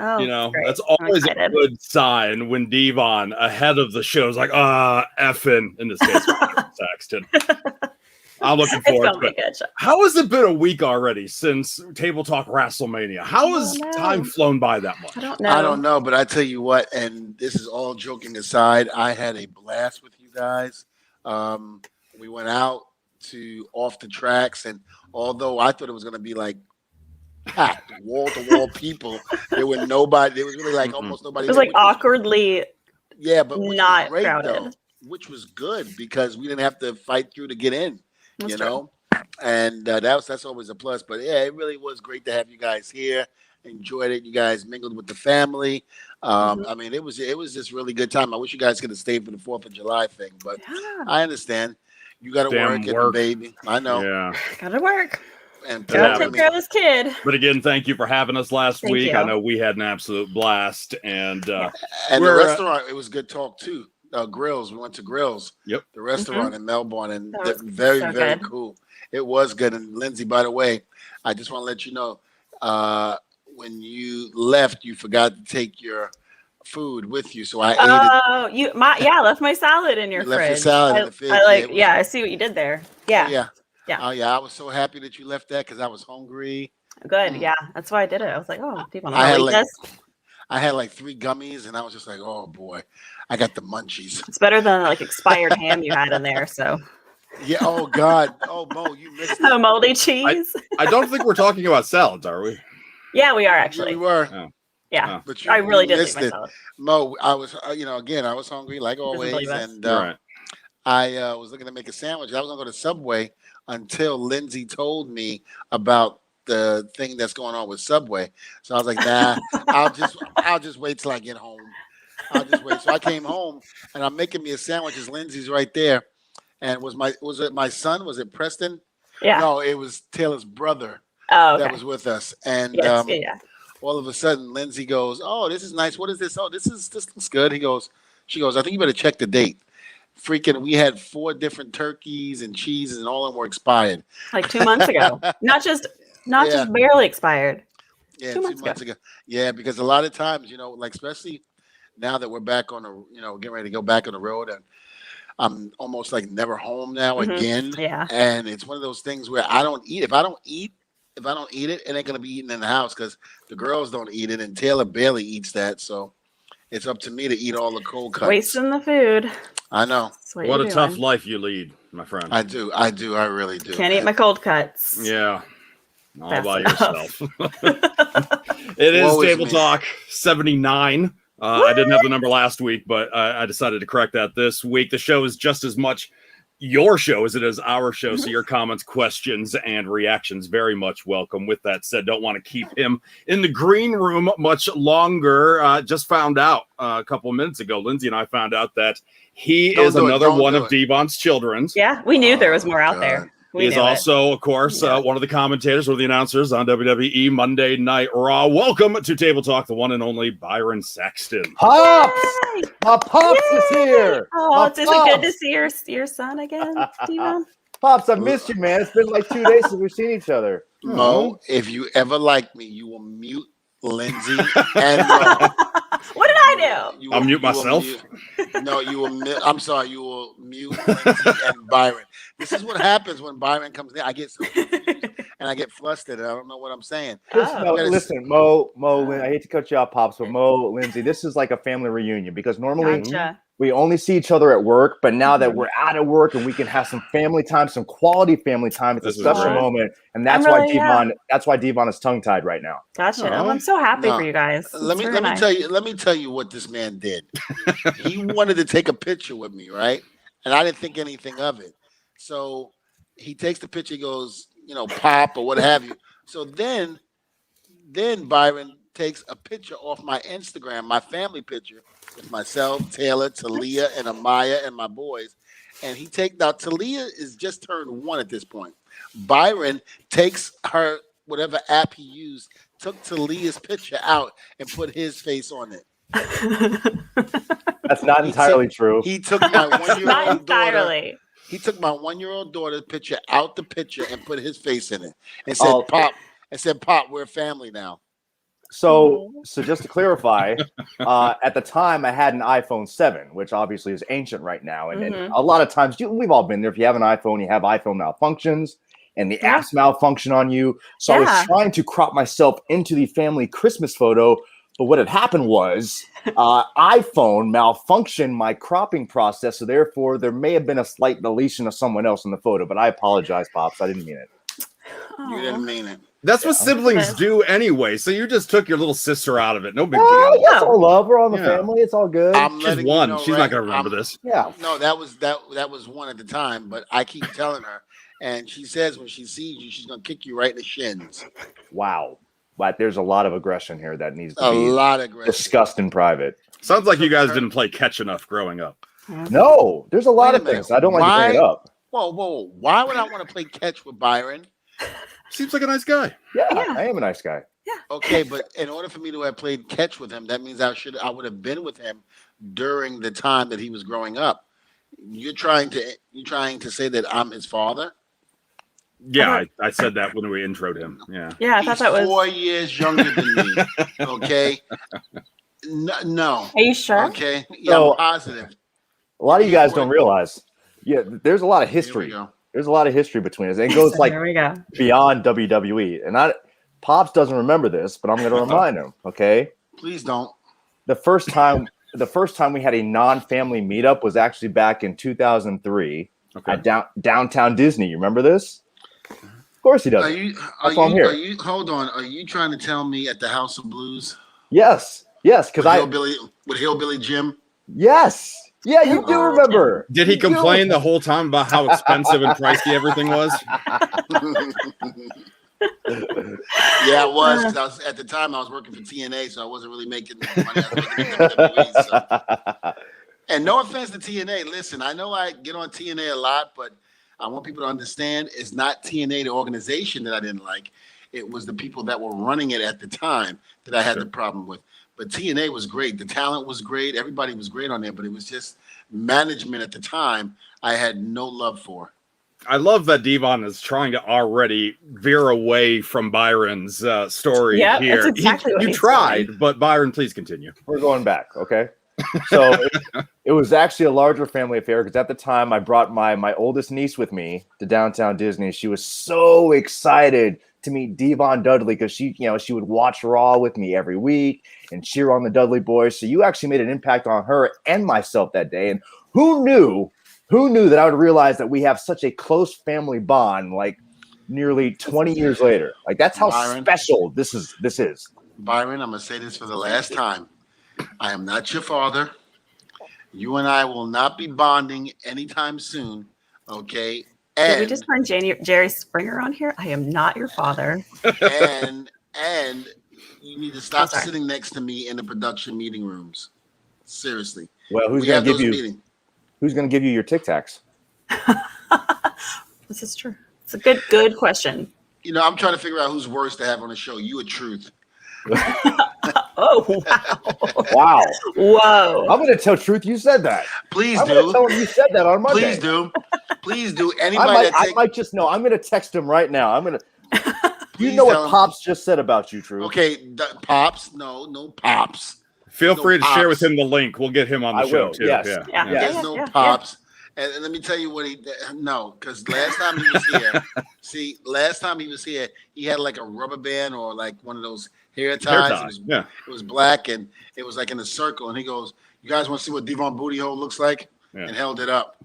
Oh, You know, great. that's always a good sign when Dvon ahead of the show is like, effing, in this case, Saxton. I'm looking forward to it. How has it been a week already since Table Talk WrestleMania? How has time flown by that much? I don't know, but I tell you what, and this is all joking aside, I had a blast with you guys. We went out to off the tracks, and although I thought it was going to be like packed, wall to wall people, there was really like almost nobody. It was like awkwardly, but not great, crowded, though, which was good because we didn't have to fight through to get in. That's you know, and that's always a plus. But yeah, it really was great to have you guys here. Enjoyed it. You guys mingled with the family. I mean, it was just really good time. I wish you guys could have stayed for the 4th of July thing, but I understand. You got to work and the baby. I know. Yeah, gotta work. And gotta take care of this kid. But again, thank you for having us last week. I know we had an absolute blast, and the restaurant. It was good talk too. Grills. We went to Grills. Yep. The restaurant in Melbourne, and very very cool. It was good. And Lindsay, by the way, I just want to let you know, when you left, you forgot to take your food with you, so I ate it. I left my salad in your fridge. Left your salad in the fridge. I see what you did there. Yeah. Oh yeah, I was so happy that you left that because I was hungry. Good. Yeah, that's why I did it. I was like, oh, people I had like 3 gummies, and I was just like, oh boy, I got the munchies. It's better than like expired ham you had in there. So. Yeah. Oh God. Oh Mo, you missed it. Oh, moldy cheese. I don't think we're talking about salads, are we? Yeah, we are actually. Yeah, we were. Oh. Yeah, but I really did miss it. Mo, I was, again, I was hungry like always, and I was looking to make a sandwich. I was gonna go to Subway until Lindsay told me about the thing that's going on with Subway. So I was like, nah, I'll just wait till I get home. I'll just wait. So I came home and I'm making me a sandwich. Lindsay's right there, and was it my son? Was it Preston? Yeah. No, it was Taylor's brother. Oh, okay. That was with us, and all of a sudden, Lindsay goes, "Oh, this is nice. What is this? Oh, this looks good." She goes, "I think you better check the date." Freaking, we had 4 different turkeys and cheeses, and all of them were expired. Like 2 months ago. Not just barely expired. Yeah, 2 months ago. Yeah, because a lot of times, like especially now that we're back on the, getting ready to go back on the road, and I'm almost like never home now again. Yeah. And it's one of those things where I don't eat. If I don't eat it, it ain't gonna be eaten in the house because the girls don't eat it, and Taylor barely eats that. So it's up to me to eat all the cold cuts. Wasting the food. I know. What a tough life you lead, my friend. I do. I really do. Can't eat my cold cuts. Yeah. All by yourself. It is Table Talk 79. I didn't have the number last week, but I decided to correct that this week. The show is just as much your show as it is our show. So your comments, questions, and reactions very much welcome. With that said, don't want to keep him in the green room much longer. Just found out a couple of minutes ago, Lindsay and I found out that he is another one of Dvon's children's. Yeah, we knew there was more out there. He's also, of course, one of the commentators or the announcers on WWE Monday Night Raw. Welcome to Table Talk, the one and only BYRON Saxton. Pops! My Pops is here! Oh, is it good to see your son again, Dvon? Pops, I missed you, man. It's been like 2 days since we've seen each other. Mo, if you ever like me, you will mute Lindsay and Mo. What did I do? I'll mute myself. No, you will. I'm sorry. You will mute Lindsay and BYRON. This is what happens when BYRON comes in. I get so confused and I get flustered. I don't know what I'm saying. Listen, Mo, I hate to cut you off, Pops, but Mo, Lindsay, this is like a family reunion because normally we only see each other at work, but now that we're out of work and we can have some family time, some quality family time, it's a special moment, and that's why Dvon is tongue tied right now. Gotcha. I'm so happy for you guys. Let me tell you what this man did. He wanted to take a picture with me, right? And I didn't think anything of it. So he takes the picture, he goes, pop or what have you. So then BYRON takes a picture off my Instagram, my family picture with myself, Taylor, Talia, and Amaya and my boys. And Talia is just turned 1 at this point. BYRON takes her, whatever app he used, took Talia's picture out and put his face on it. That's not entirely true. He took my 1-year-old daughter. He took my 1-year-old daughter's picture out the picture and put his face in it and said, "Pop," we're family now. So just to clarify, at the time I had an iPhone 7, which obviously is ancient right now. And a lot of times, we've all been there. If you have an iPhone, you have iPhone malfunctions and the apps malfunction on you. So I was trying to crop myself into the family Christmas photo. But what had happened was iPhone malfunctioned my cropping process. So therefore, there may have been a slight deletion of someone else in the photo. But I apologize, Pops. I didn't mean it. You didn't mean it. That's what siblings do anyway. So you just took your little sister out of it. No big deal. It's all love. We're on the family. It's all good. She's one. You know, she's not going to remember this. Yeah. No, that was one at the time. But I keep telling her, and she says when she sees you, she's going to kick you right in the shins. Wow. But there's a lot of aggression here that needs to be discussed in private. Sounds like you guys didn't play catch enough growing up. No, there's a lot of things. I don't like to bring it up. Whoa. Why would I want to play catch with Byron? Seems like a nice guy. Yeah, I am a nice guy. Yeah. Okay, but in order for me to have played catch with him, that means I would have been with him during the time that he was growing up. You're trying to say that I'm his father? Yeah, I said that when we introed him. Yeah. Yeah, I thought that was 4 years younger than me. Okay. No. Are you sure? Okay. Yeah, I'm positive. A lot of you guys don't realize. Yeah, there's a lot of history. There's a lot of history between us. It goes like beyond WWE. And Pops doesn't remember this, but I'm going to remind him. Okay. Please don't. The first time we had a non-family meetup was actually back in 2003 at downtown Disney. You remember this? Of course he does. Hold on. Are you trying to tell me at the House of Blues? Yes. Because with Hillbilly Jim? Yes. Yeah, you do remember. Did he complain the whole time about how expensive and pricey everything was? Yeah, it was. Because at the time I was working for TNA, so I wasn't really making money. I was making WWE, so. And no offense to TNA. Listen, I know I get on TNA a lot, but I want people to understand it's not TNA, the organization, that I didn't like. It was the people that were running it at the time that I had the problem with. But TNA was great. The talent was great. Everybody was great on there, but it was just management at the time I had no love for. I love that Dvon is trying to already veer away from Byron's story here. That's exactly what you tried, but Byron, please continue. We're going back, okay? So it was actually a larger family affair because at the time I brought my oldest niece with me to downtown Disney. She was so excited to meet Dvon Dudley because she would watch Raw with me every week and cheer on the Dudley boys. So you actually made an impact on her and myself that day. And who knew that I would realize that we have such a close family bond like nearly 20 years later. Like that's how special this is. Byron, I'm going to say this for the last time. I am not your father. You and I will not be bonding anytime soon. Okay. Did we just find Jerry Springer on here? I am not your father. And you need to stop sitting next to me in the production meeting rooms. Seriously. Well, who's going to give you your Tic Tacs? This is true. It's a good question. You know, I'm trying to figure out who's worse to have on the show. You or Truth? Oh, wow. Whoa. I'm going to tell Truth you said that. Please I'm do. going to tell him you said that on Monday. Please do. Anybody I might just know. I'm going to text him right now. I'm going to. You know what Pops just said about you, Truth? Okay, Pops. No Pops. Feel free to share with him the link. We'll get him on the show too. Yes. Yeah. There's no Pops. And let me tell you what because last time he was here, he had like a rubber band or like one of those hair ties. It was black and it was like in a circle. And he goes, "You guys want to see what Dvon Booty Hole looks like?" And held it up.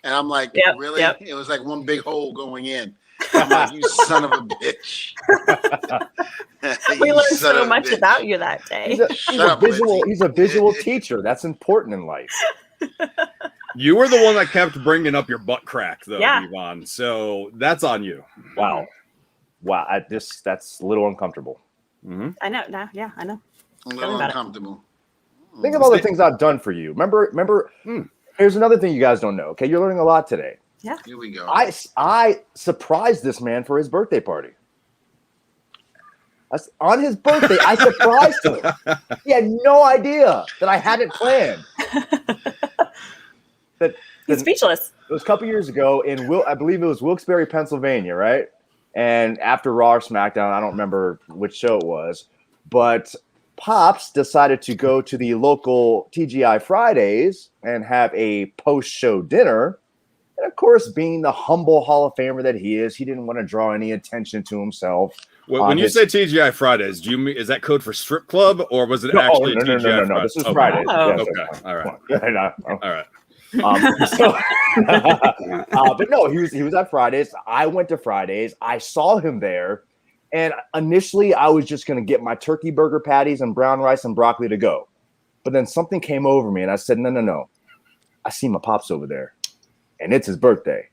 And I'm like, really? Yep. It was like one big hole going in. I'm like, you son of a bitch. We learned so much about you that day. He's a visual teacher. That's important in life. You were the one that kept bringing up your butt crack, though, Dvon. So that's on you. Wow. That's a little uncomfortable. Mm-hmm. I know. I know. A little uncomfortable. Think of all the things I've done for you. Remember. Here's another thing you guys don't know. Okay, you're learning a lot today. Yeah. Here we go. I surprised this man for his birthday party. On his birthday, I surprised him. He had no idea that I had it planned. He's speechless. It was a couple years ago I believe it was Wilkes-Barre, Pennsylvania, right? And after Raw or SmackDown, I don't remember which show it was, But Pops decided to go to the local TGI Fridays and have a post-show dinner. And of course, being the humble Hall of Famer that he is, he didn't want to draw any attention to himself. When you say TGI Fridays, do you mean, is that code for strip club, or was it actually TGI Fridays? No. This is Fridays. Oh. Yes, okay, all right, all right. But no, he was at Fridays. I went to Fridays. I saw him there, and initially I was just going to get my turkey burger patties and brown rice and broccoli to go. But then something came over me, and I said, no. I see my Pops over there, and it's his birthday.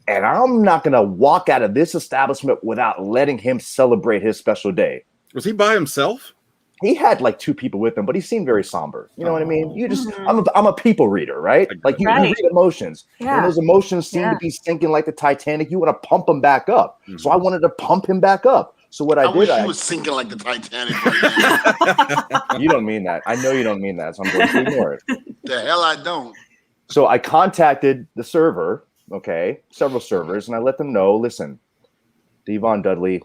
And I'm not going to walk out of this establishment without letting him celebrate his special day. Was he by himself? He had like 2 people with him, but he seemed very somber. You know what I mean? You just, I'm a people reader, right? Like you read emotions. Yeah. And those emotions seem to be sinking like the Titanic. You want to pump them back up. Mm-hmm. So I wanted to pump him back up. So what I did, wish he was sinking like the Titanic. You don't mean that. I know you don't mean that. So I'm going to ignore it. The hell I don't. So I contacted the server, several servers, and I let them know, listen, Dvon Dudley,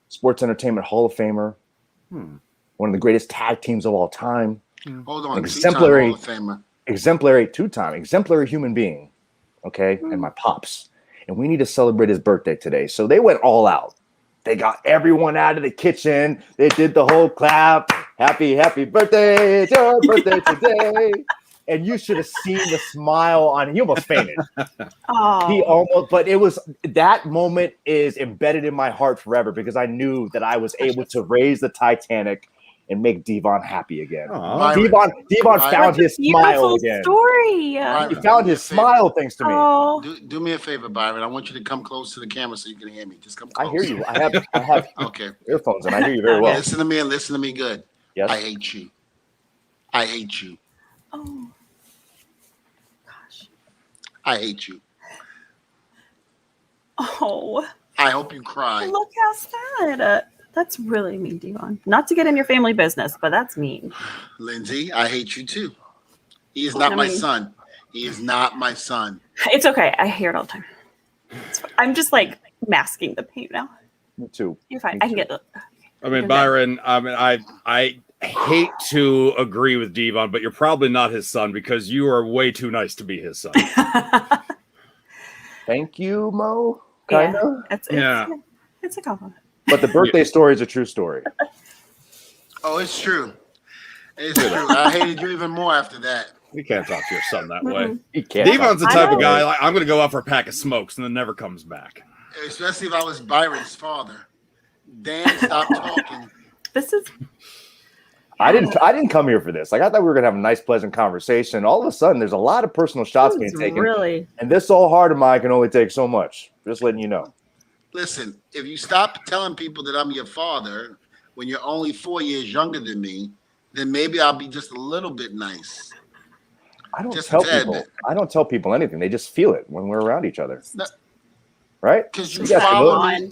Sports Entertainment Hall of Famer, one of the greatest tag teams of all time. Hold on, exemplary Hall of Famer. Exemplary, 2-time, exemplary human being, and my Pops. And we need to celebrate his birthday today. So they went all out. They got everyone out of the kitchen. They did the whole clap. Happy birthday. It's your birthday today. And you should have seen the smile on him. He almost fainted. But it was, that moment is embedded in my heart forever because I knew that I was able to raise the Titanic and make Dvon happy again. Dvon found his smile again. Story. He found his smile thanks to me. Do me a favor, Byron. I want you to come close to the camera so you can hear me. Just come close. I hear you. I have okay. earphones and I hear you very well. Listen to me and listen to me good. Yes. I hate you. I hate you. Oh, gosh. I hate you. Oh. I hope you cry. Look how sad. That's really mean, Dvon. Not to get in your family business, but that's mean. Lindsay, I hate you too. He is not my son. He is not my son. It's okay. I hear it all the time. I'm just like masking the pain now. Me too. You're fine. I can get the. I mean, Byron, I hate to agree with Dvon, but you're probably not his son because you are way too nice to be his son. Thank you, Mo. Kinda. It's a compliment. But the birthday story is a true story. Oh, it's true. It's true. I hated you even more after that. You can't talk to your son that way. He can't. Dvon's the type of guy, like, I'm going to go out for a pack of smokes and then never comes back. Especially if I was Byron's father. Dan, stop talking. This is... I didn't come here for this. Like I thought we were gonna have a nice, pleasant conversation. All of a sudden, there's a lot of personal shots being taken. Really, and this old heart of mine can only take so much. Just letting you know. Listen, if you stop telling people that I'm your father when you're only 4 years younger than me, then maybe I'll be just a little bit nice. I don't tell people anything. They just feel it when we're around each other. No, right? Because you follow me.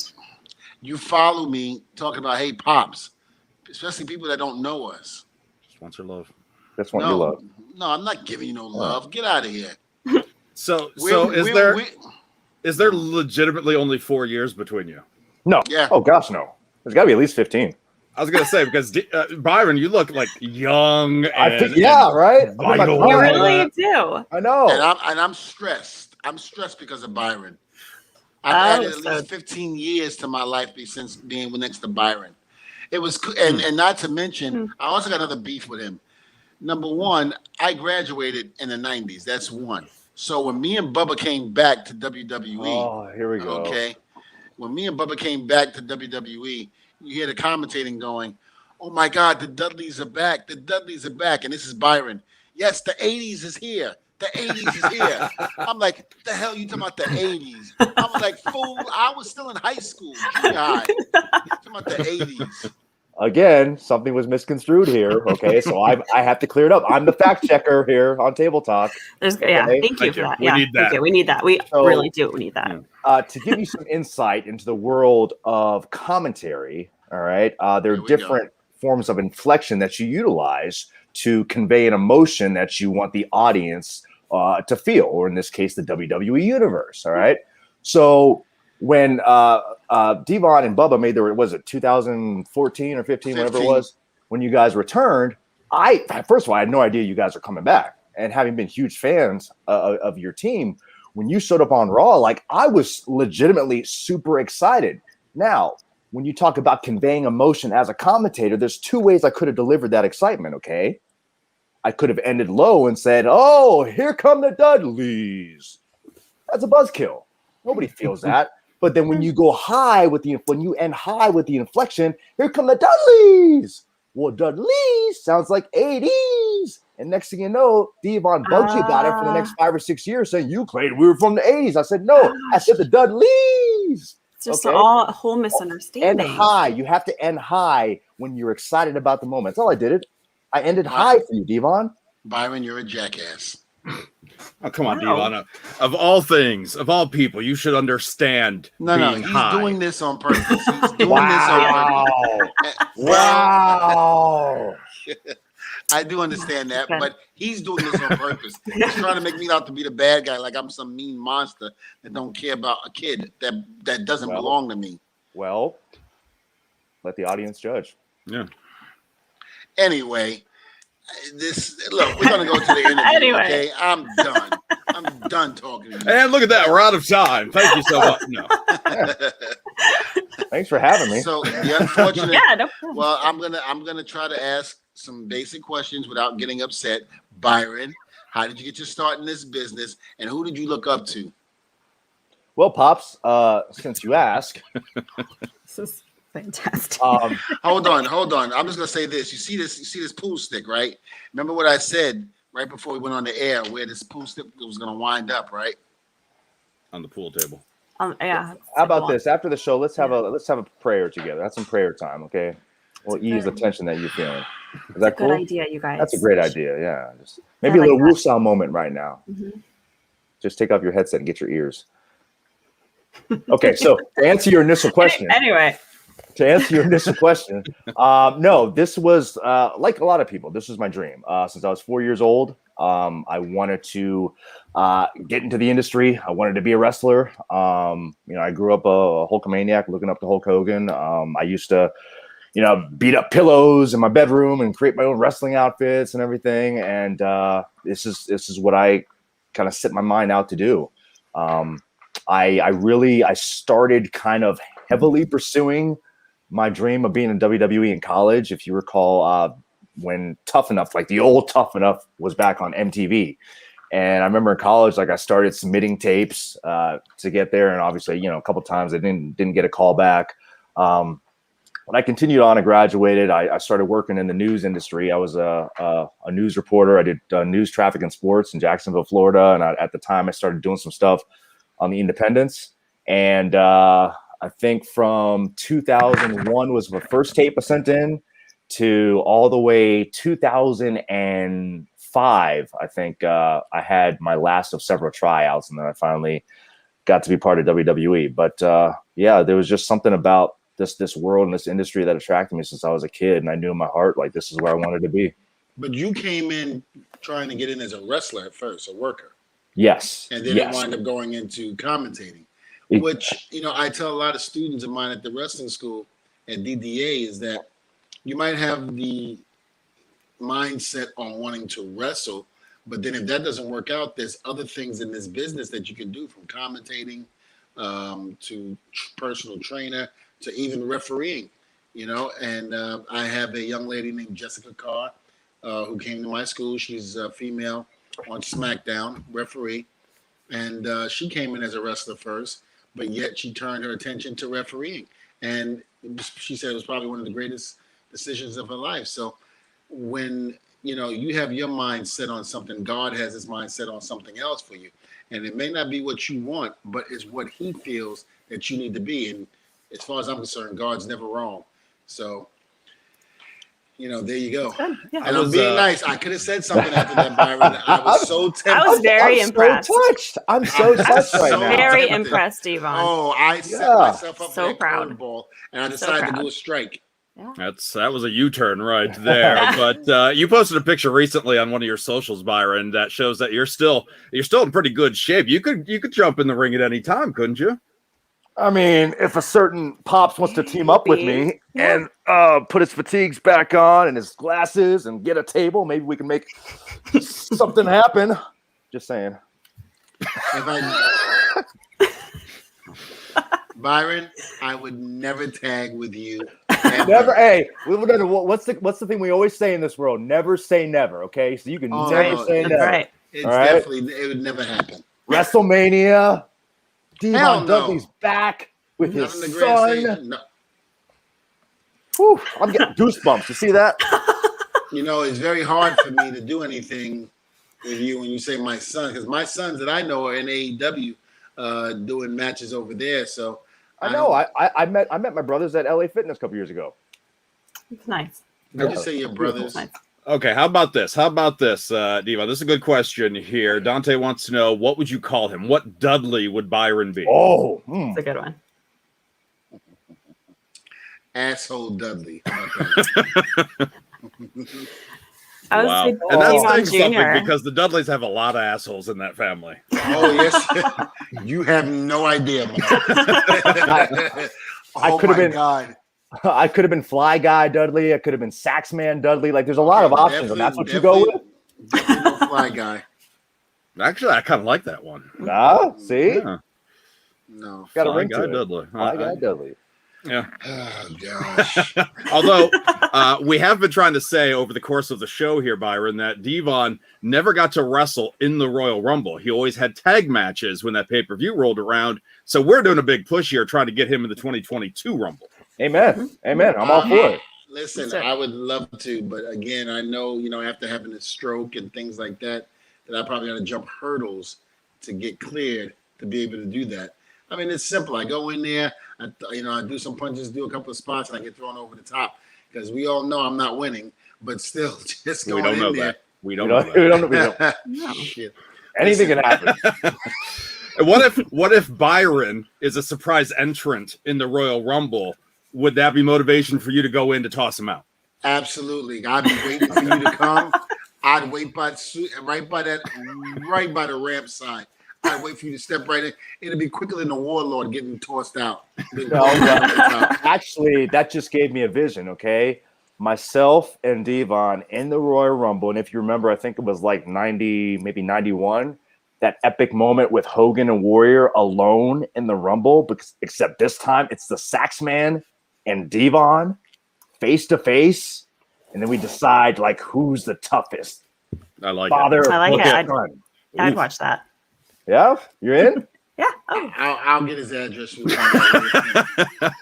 You follow me talking about, hey, Pops. Especially people that don't know us. Just wants your love. Just want your love. No, I'm not giving you no love. Get out of here. So is there legitimately only 4 years between you? No. Yeah. Oh gosh, no. There's got to be at least 15. I was gonna say because Byron, you look like young. Right. You really do. I know. And I'm stressed. I'm stressed because of Byron. I've added at least 15 years to my life since being next to Byron. It was, and not to mention, I also got another beef with him. Number one, I graduated in the 90s. That's one. So when me and Bubba came back to WWE, here we go. Okay, when me and Bubba came back to WWE, you hear the commentating going, "Oh my God, the Dudleys are back! The Dudleys are back!" And this is Byron. Yes, the 80s is here. The 80s is here. I'm like, what the hell you talking about the 80s? I was like, fool, I was still in high school, junior high. Talking about the 80s. Again, something was misconstrued here. Okay, so I have to clear it up. I'm the fact checker here on Table Talk. Thank you for that. We need that. We need that. We really do. We need that. To give you some insight into the world of commentary, all right, there are different forms of inflection that you utilize to convey an emotion that you want the audience to feel, or in this case, the WWE universe. All right. So when Dvon and Bubba made their, was it 2014 or 15, whatever it was, when you guys returned, first of all, I had no idea you guys are coming back. And having been huge fans of your team, when you showed up on Raw, like I was legitimately super excited. Now, when you talk about conveying emotion as a commentator, there's two ways I could have delivered that excitement, okay? I could have ended low and said, oh, here come the Dudleys. That's a buzzkill. Nobody feels that. But then when you go high with when you end high with the inflection, here come the Dudleys. Well, Dudleys sounds like 80s. And next thing you know, Dvon bugged you about it for the next 5 or 6 years saying you claimed we were from the 80s. I said, no, I said the Dudleys. It's just all a whole misunderstanding. End high. You have to end high when you're excited about the moment. That's all I did. I ended high for you, Dvon. Byron, you're a jackass. Oh, come on, Dvon. Of all things, of all people, you should understand. No, he's doing this on purpose. He's doing this on purpose. Wow. I do understand that, but he's doing this on purpose. He's trying to make me out to be the bad guy, like I'm some mean monster that don't care about a kid that doesn't belong to me. Well, let the audience judge. Yeah. Anyway, look, we're gonna go to the interview. Okay, I'm done. I'm done talking to you. And look at that, we're out of time. Thank you so much. No. Thanks for having me. So the unfortunate. No problem. Well, I'm gonna try to ask some basic questions without getting upset. Byron, how did you get your start in this business, and who did you look up to? Well, Pops, since you ask, this is fantastic. Hold on. I'm just gonna say this. You see this pool stick, right? Remember what I said right before we went on the air, where this pool stick was gonna wind up, right? On the pool table. Yeah. How about this? After the show, let's have a prayer together. Have some prayer time, okay? We'll ease the tension that you're feeling. Is that cool? Good idea, you guys. That's a great idea. Yeah, just maybe a little woosah moment right now. Mm-hmm. Just take off your headset and get your ears. Okay, so to answer your initial question. Anyway. To answer your initial question, no, this was like a lot of people. This was my dream. Since I was 4 years old, I wanted to get into the industry. I wanted to be a wrestler. I grew up a Hulkamaniac, looking up to Hulk Hogan. I used to, beat up pillows in my bedroom and create my own wrestling outfits and everything. And this is what I kind of set my mind out to do. I started kind of heavily pursuing my dream of being in WWE in college. If you recall, when Tough Enough, like the old Tough Enough, was back on MTV. And I remember in college, like I started submitting tapes to get there. And obviously, a couple times I didn't get a call back. When I continued on and graduated, I started working in the news industry. I was a news reporter. I did news, traffic, and sports in Jacksonville, Florida. And at the time, I started doing some stuff on the independents. And I think from 2001 was my first tape I sent in to all the way 2005. I think I had my last of several tryouts, and then I finally got to be part of WWE. But there was just something about this world and this industry that attracted me since I was a kid, and I knew in my heart like this is where I wanted to be. But you came in trying to get in as a wrestler at first, a worker. Yes. And then it wound up going into commentating, which, I tell a lot of students of mine at the wrestling school at DDA is that you might have the mindset on wanting to wrestle, but then if that doesn't work out, there's other things in this business that you can do, from commentating to personal trainer to even refereeing, and I have a young lady named Jessica Carr who came to my school. She's a female on SmackDown referee, and she came in as a wrestler first, but yet she turned her attention to refereeing, and she said it was probably one of the greatest decisions of her life. So when you have your mind set on something, God has his mind set on something else for you, and it may not be what you want, but it's what he feels that you need to be. And as far as I'm concerned, God's never wrong. So there you go. Yeah. And I'm being nice. I could have said something after that, Byron. I was so tempted. I was very impressed. So touched. I'm so touched right now. Very impressed, Dvon. Oh, I set myself up so for proud. a curveball, and I decided to do a strike. Yeah. That was a U-turn right there. But you posted a picture recently on one of your socials, Byron, that shows that you're still in pretty good shape. You could jump in the ring at any time, couldn't you? I mean, if a certain Pops wants to team up with me and put his fatigues back on and his glasses and get a table, maybe we can make something happen. Just saying. Byron, I would never tag with you. Never. Hey, what's the thing we always say in this world? Never say never. Okay, so you can never say never. Right. It's definitely it would never happen. WrestleMania. Dvon Dudley's back with his son. No. Whew, I'm getting goosebumps. You see that? You know, it's very hard for me to do anything with you when you say my son, because my sons that I know are in AEW doing matches over there. So I know. I met my brothers at LA Fitness a couple years ago. It's nice. Did you say your brothers? Nice. Okay, how about this, Dvon? This is a good question here. Dante wants to know, what would you call him? What Dudley would Byron be? Oh, it's a good one. Asshole Dudley. Wow. And that's saying something because the Dudleys have a lot of assholes in that family. Oh, yes. You have no idea. I could have been. God. I could have been Fly Guy Dudley. I could have been Saxman Dudley. Like, there's a lot of options, and that's what you go with. No Fly Guy. Actually, I kind of like that one. See? Yeah. No. Got a ring Guy to Dudley. Fly Guy Dudley. Yeah. Oh, gosh. Although we have been trying to say over the course of the show here, Byron, that Dvon never got to wrestle in the Royal Rumble. He always had tag matches when that pay-per-view rolled around. So we're doing a big push here trying to get him in the 2022 Rumble. Amen. Amen. I'm all for it. Listen, I would love to, but again, I know, after having a stroke and things like that, that I probably got to jump hurdles to get cleared to be able to do that. I mean, it's simple. I go in there, I do some punches, do a couple of spots, and I get thrown over the top because we all know I'm not winning, but still, just going in there. We don't know that. We don't. No. Shit. Anything can happen. And what if Byron is a surprise entrant in the Royal Rumble? Would that be motivation for you to go in to toss him out? Absolutely. I'd be waiting for you to come. I'd wait right by the ramp side. I'd wait for you to step right in. It'd be quicker than the Warlord getting tossed out. Actually, that just gave me a vision, okay? Myself and Dvon in the Royal Rumble, and if you remember, I think it was like 90, maybe 91, that epic moment with Hogan and Warrior alone in the Rumble, except this time it's the Saxman and Dvon face to face, and then we decide like who's the toughest. I like it. I'd watch that. Yeah, you're in. Yeah. I'll get his address.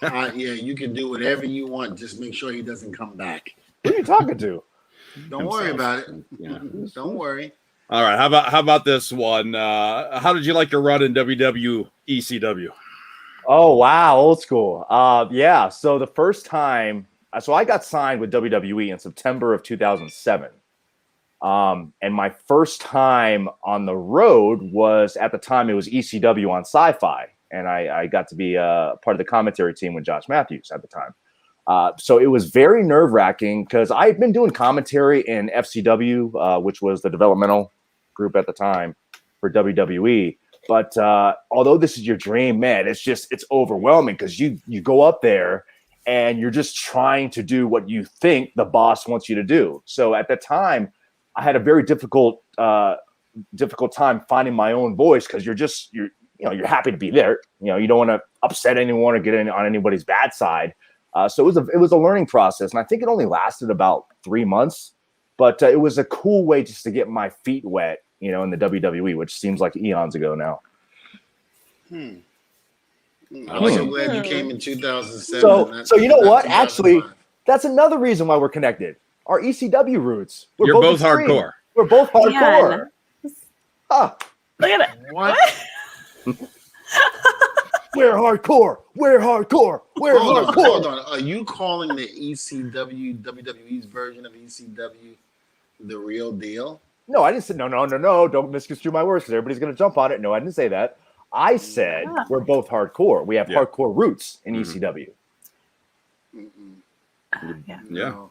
Yeah, you can do whatever you want. Just make sure he doesn't come back. Who are you talking to? Don't worry about it. Yeah. Don't worry. All right. How about this one? How did you like your run in ECW? Oh, wow. Old school. Yeah. So the first time, I got signed with WWE in September of 2007. And my first time on the road was, at the time, it was ECW on Sci-Fi. And I got to be part of the commentary team with Josh Matthews at the time. So it was very nerve-wracking because I had been doing commentary in FCW, which was the developmental group at the time for WWE. But although this is your dream, man, it's overwhelming because you go up there and you're just trying to do what you think the boss wants you to do. So at the time, I had a very difficult time finding my own voice because you're happy to be there. You don't want to upset anyone or get on anybody's bad side. So it was a learning process, and I think it only lasted about 3 months. But it was a cool way just to get my feet wet, in the WWE, which seems like eons ago now. I'm so glad you came in 2007. So you know what? Actually, that's another reason why we're connected. Our ECW roots. You're both hardcore. We're both hardcore. Huh. Look at it. What? We're hardcore. We're hardcore. We're hardcore. Hold on. Are you calling the ECW, WWE's version of ECW the real deal? No, I didn't say no. Don't misconstrue my words because everybody's going to jump on it. No, I didn't say that. I said we're both hardcore. We have hardcore roots in ECW. Yeah. No.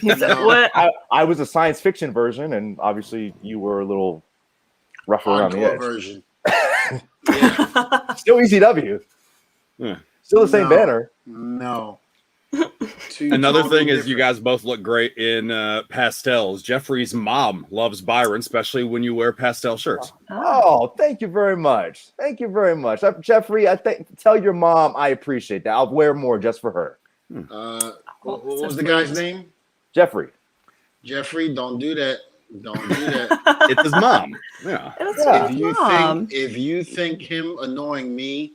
What? I was a science fiction version, and obviously you were a little rougher around the edge. Version. Yeah. Still ECW. Yeah. Still the same banner. No. Another thing is you guys both look great in pastels. Jeffrey's mom loves Byron, especially when you wear pastel shirts. Oh, thank you very much. Thank you very much. Jeffrey, tell your mom I appreciate that. I'll wear more just for her. What was the guy's name? Jeffrey. Jeffrey, don't do that. Don't do that. It's his mom. Yeah. If you think him annoying me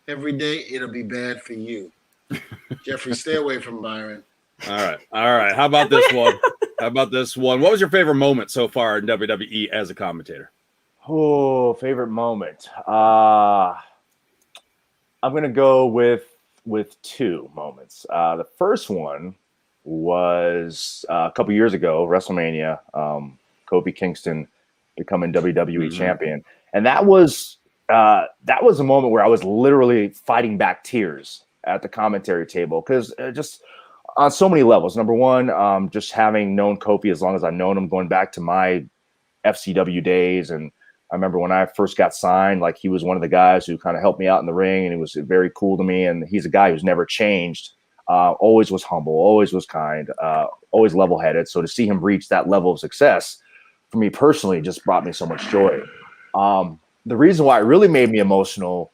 every day, it'll be bad for you. Jeffrey, stay away from Byron. All right. How about this one? What was your favorite moment so far in WWE as a commentator? Oh, favorite moment. I'm gonna go with two moments. The first one was a couple years ago, WrestleMania. Kofi Kingston becoming WWE champion, and that was a moment where I was literally fighting back tears at the commentary table because just on so many levels. Number one, just having known Kofi as long as I've known him, going back to my FCW days, and I remember when I first got signed, like he was one of the guys who kind of helped me out in the ring, and it was very cool to me. And he's a guy who's never changed. Always was humble, always was kind, always level-headed. So to see him reach that level of success for me personally just brought me so much joy. The reason why it really made me emotional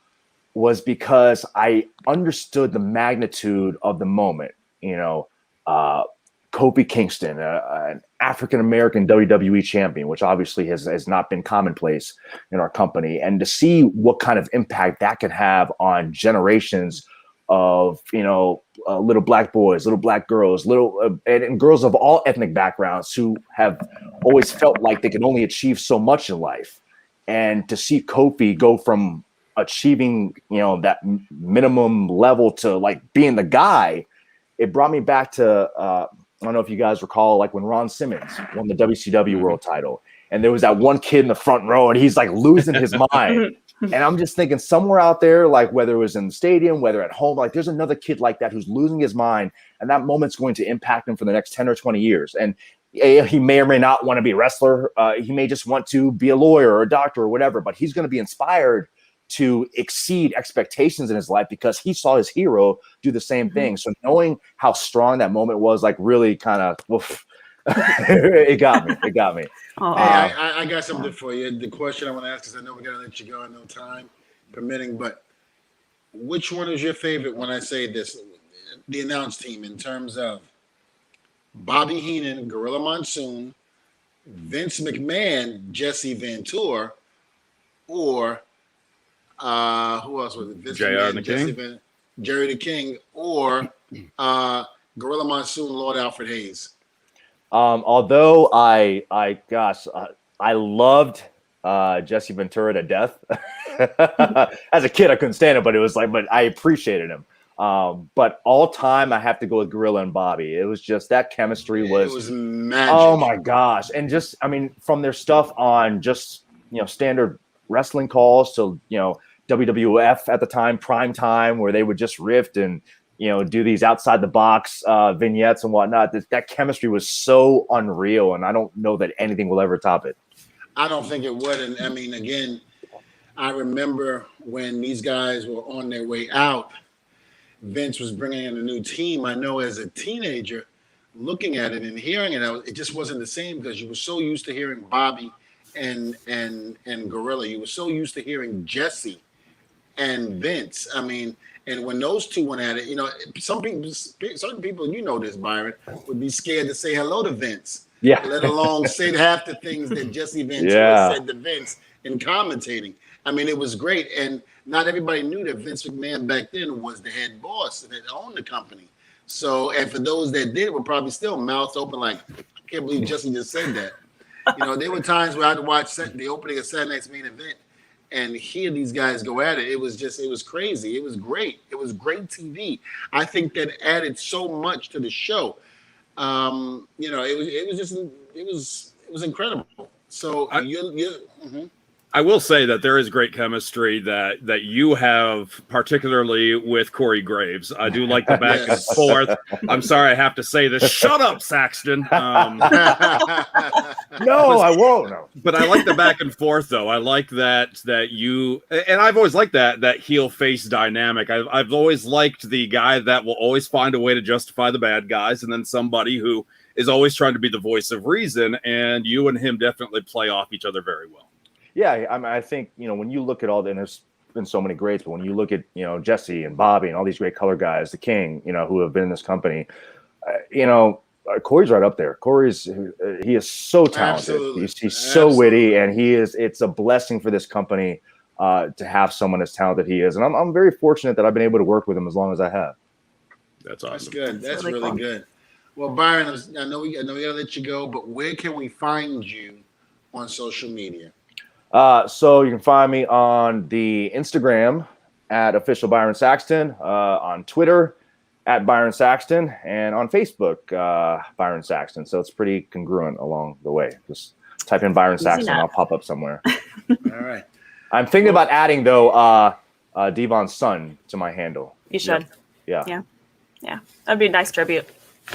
was because I understood the magnitude of the moment. You know, Kofi Kingston, an African-American WWE champion, which obviously has not been commonplace in our company. And to see what kind of impact that can have on generations of, little black boys, little black girls, and girls of all ethnic backgrounds who have always felt like they can only achieve so much in life. And to see Kofi go from achieving, that minimum level to like being the guy, it brought me back to, I don't know if you guys recall, like when Ron Simmons won the WCW world title, and there was that one kid in the front row and he's like losing his mind. And I'm just thinking somewhere out there, like whether it was in the stadium, whether at home, like there's another kid like that who's losing his mind, and that moment's going to impact him for the next 10 or 20 years. And he may or may not want to be a wrestler. He may just want to be a lawyer or a doctor or whatever, but he's going to be inspired to exceed expectations in his life because he saw his hero do the same thing. So knowing how strong that moment was, like really kind of, it got me. Hey, I got something for you. The question I want to ask is, I know we got to let you go in no time permitting, but which one is your favorite when I say this, the announce team, in terms of Bobby Heenan, Gorilla Monsoon, Vince McMahon, Jesse Ventura, or who else was it? Vince McMahon, Jerry the King, or Gorilla Monsoon, Lord Alfred Hayes? Although I loved Jesse Ventura to death. As a kid, I couldn't stand it, but I appreciated him. But all time, I have to go with Gorilla and Bobby. It was just that chemistry was magic. Oh my gosh. And just, from their stuff on just, standard wrestling calls to, WWF at the time, prime time, where they would just riff and, do these outside the box vignettes and whatnot. That chemistry was so unreal. And I don't know that anything will ever top it. I don't think it would. And again, I remember when these guys were on their way out, Vince was bringing in a new team. I know as a teenager, looking at it and hearing it, it just wasn't the same because you were so used to hearing Bobby and Gorilla. You were so used to hearing Jesse and Vince. And when those two went at it, certain people, this, Byron, would be scared to say hello to Vince. Yeah. Let alone say half the things that Jesse Ventura said to Vince in commentating. It was great. And not everybody knew that Vince McMahon back then was the head boss and had owned the company. So, and for those that did, were probably still mouths open like, I can't believe Jesse just said that. There were times where I'd watch the opening of Saturday Night's Main Event and hear these guys go at it. It was crazy. It was great. It was great TV. I think that added so much to the show. It was incredible. So I will say that there is great chemistry that you have, particularly with Corey Graves. I do like the back and forth. I'm sorry I have to say this. Shut up, Saxton. No, I won't. No. But I like the back and forth, though. I like that you, and I've always liked that heel face dynamic. I've always liked the guy that will always find a way to justify the bad guys, and then somebody who is always trying to be the voice of reason. And you and him definitely play off each other very well. Yeah, I mean, I think when you look at all, and there's been so many greats, but when you look at Jesse and Bobby and all these great color guys, the King, who have been in this company, Corey's right up there. He is so talented. He's so witty, and it's a blessing for this company to have someone as talented he is. And I'm very fortunate that I've been able to work with him as long as I have. That's awesome. That's good. That's really good. Well, Byron, I know we gotta let you go, but where can we find you on social media? So you can find me on the Instagram at official BYRON Saxton, on Twitter at BYRON Saxton, and on Facebook, BYRON Saxton. So it's pretty congruent along the way. Just type in BYRON Saxton, and I'll pop up somewhere. All right. I'm thinking about adding, though, Dvon's son to my handle. You should. Yeah. That'd be a nice tribute.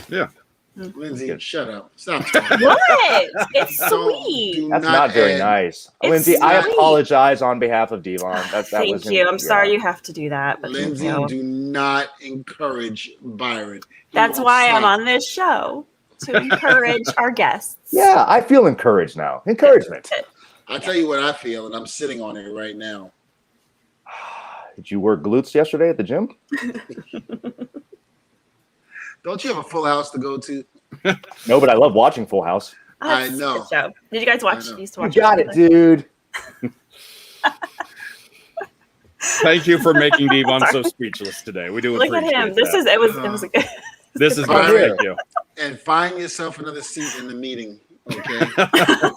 Yeah. Lindsay, shut up. Stop talking. What? It's sweet. That's not very nice. Lindsay, I apologize on behalf of Dvon. Thank you. I'm sorry you have to do that. But Lindsay, do not encourage Byron. That's why I'm on this show, to encourage our guests. Yeah, I feel encouraged now. Encouragement. I'll tell you what I feel, and I'm sitting on it right now. Did you work glutes yesterday at the gym? Don't you have a full house to go to? No, but I love watching Full House. Oh, I know. Good show. Did you guys watch? Used to watch You got it, dude. Thank you for making Dvon so speechless today. We do Look at appreciate him. This that. is it was a good. This is All good. right. Thank you. And find yourself another seat in the meeting, okay? I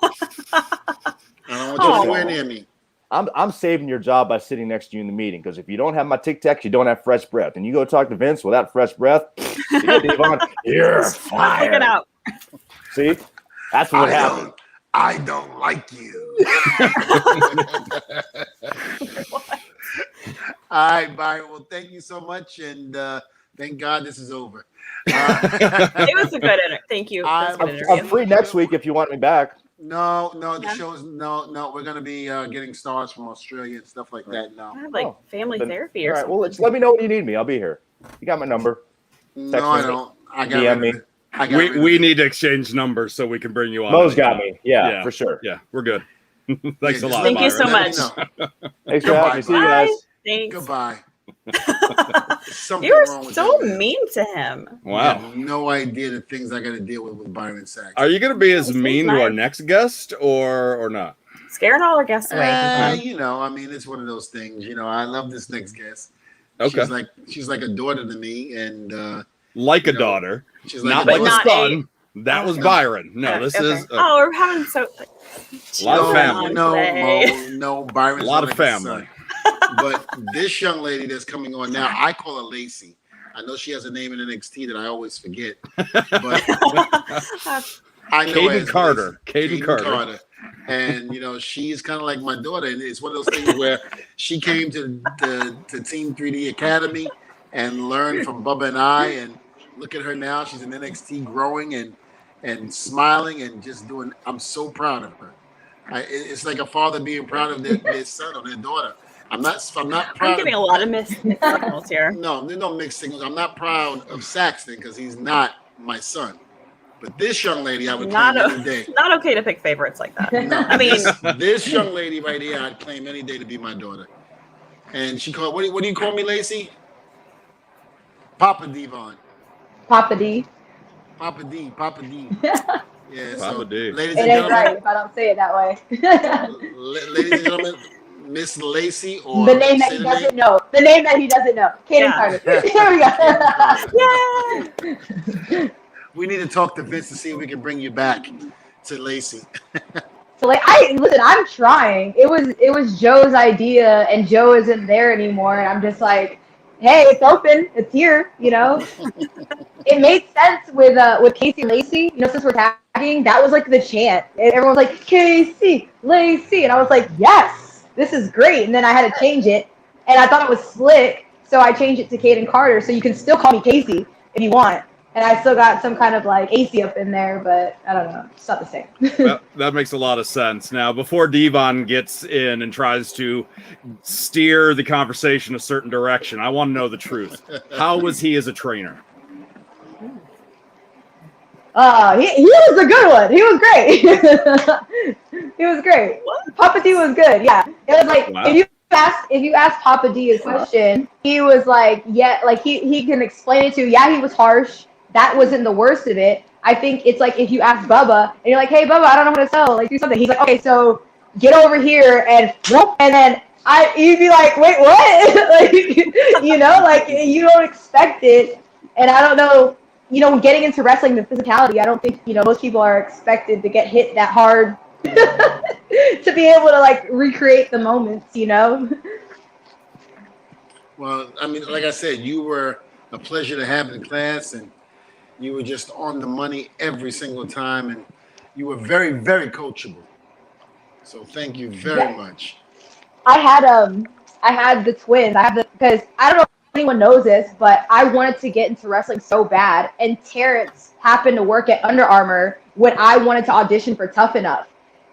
don't want you anywhere near me. I'm saving your job by sitting next to you in the meeting, because if you don't have my Tic Tacs, you don't have fresh breath. And you go talk to Vince without fresh breath, Dvon, you're fired. Look it out. See? That's what happened. I don't like you. All right, Byron. Well, thank you so much, and thank God this is over. It was a good interview. Thank you. I'm free next week if you want me back. No, the show's no. We're gonna be getting stars from Australia and stuff like that now. I have like family therapy or all right, something. well, let me know when you need me. I'll be here. You got my number. No, I don't. I got DM me. We need to exchange numbers so we can bring you on. Mo's got me. Yeah, for sure. Yeah, we're good. Thanks a lot. Thank you so Byron. much. Thanks for having me. See you guys. Thanks. Goodbye. You were so mean to him. Wow. You have no idea the things I got to deal with Byron Saxton. Are you going to be as mean to our next guest or not? Scaring all our guests away. I mean, it's one of those things. I love this next guest. Okay. She's like a daughter to me, and like a daughter. She's not like a son. That was Byron. No, this is. We're having a lot of family. No, Byron's a lot of family. But this young lady that's coming on now, I call her Lacey. I know she has a name in NXT that I always forget. But I know Kayden Carter. Kayden Carter. And, she's kind of like my daughter. And it's one of those things where she came to Team 3D Academy and learned from Bubba and I. And look at her now. She's in NXT growing and smiling and just doing. I'm so proud of her. It's like a father being proud of their son or their daughter. I'm not proud. I'm getting a lot of mixed signals here. No, there's no mixed signals. I'm not proud of Saxton because he's not my son. But this young lady, I would claim any day. Not okay to pick favorites like that. No, I mean, this young lady right here, I'd claim any day to be my daughter. And she called. What do you call me, Lacey? Papa Dvon. Papa D. Papa D. Papa D. Yeah. Papa D. Ladies It and ain't gentlemen, right if I don't say it that way. ladies and gentlemen, Miss Lacey, or the name that he doesn't know. The name that he doesn't know. Kayden Carter. Here we go. We need to talk to Vince to see if we can bring you back to Lacey. So I'm trying. It was Joe's idea, and Joe isn't there anymore, and I'm just like, hey, it's open, it's here, It made sense with Casey Lacey, since we're tagging, that was like the chant. And everyone was like, Casey Lacey, and I was like, yes, this is great. And then I had to change it, and I thought it was slick, so I changed it to Kayden Carter, so you can still call me Casey if you want. And I still got some kind of like AC up in there, but I don't know. It's not the same. That makes a lot of sense. Now, before Dvon gets in and tries to steer the conversation a certain direction, I want to know the truth. How was he as a trainer? He was a good one. He was great. He was great. Papa D was good. Yeah, it was like Wow. if you ask Papa D a question, he was like, yeah, like he can explain it to you. Yeah, he was harsh. That wasn't the worst of it. I think it's like if you ask Bubba and you're like, hey Bubba, I don't know how to sell. Like do something. He's like, okay, so get over here and then you'd be like, wait, what? Like you know, like you don't expect it, and I don't know. You know, getting into wrestling, the physicality, I don't think, you know, most people are expected to get hit that hard to be able to, like, recreate the moments, you know? Well, I mean, like I said, you were a pleasure to have in class, and you were just on the money every single time, and you were very, very coachable. So thank you very much. I had the twins. Because I don't know if anyone knows this, but I wanted to get into wrestling so bad, and Terrence happened to work at Under Armour when I wanted to audition for Tough Enough.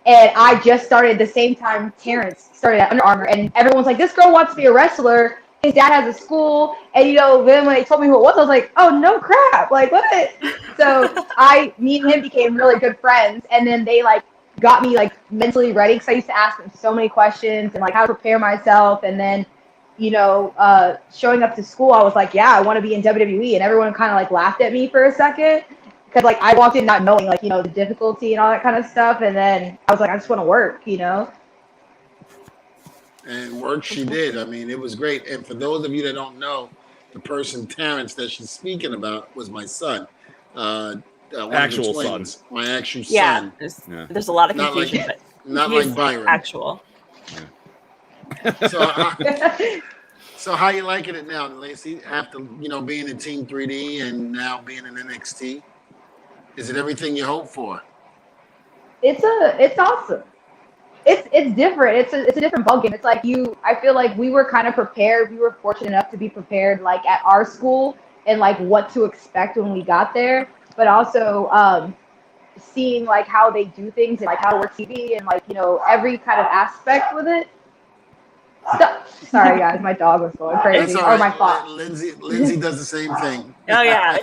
And I just started at the same time Terrence started at Under Armour, and everyone's like, this girl wants to be a wrestler. His dad has a school, and you know, then when they told me who it was, I was like, oh no crap, like what? So me and him became really good friends, and then they like got me like mentally ready because I used to ask them so many questions and like how to prepare myself, and then you know, showing up to school, I was like, yeah, I want to be in WWE, and everyone kind of like laughed at me for a second because like I walked in not knowing like you know the difficulty and all that kind of stuff, and then I was like, I just want to work, you know. And work she did. I mean, it was great. And for those of you that don't know, the person Terrence that she's speaking about was my son. Actual son. My actual Yeah, son. there's a lot of confusion, but Not like Byron. Actual. So how you liking it now, Lacey? After you know being in Team 3D and now being in NXT, is it everything you hoped for? It's awesome. It's different. It's a different ballgame. It's like I feel like we were kind of prepared. We were fortunate enough to be prepared like at our school and like what to expect when we got there, but also seeing like how they do things and like how to work TV and like, you know, every kind of aspect with it. Sorry guys, my dog was going crazy. Or my fault. Lindsay does the same thing. Oh yeah,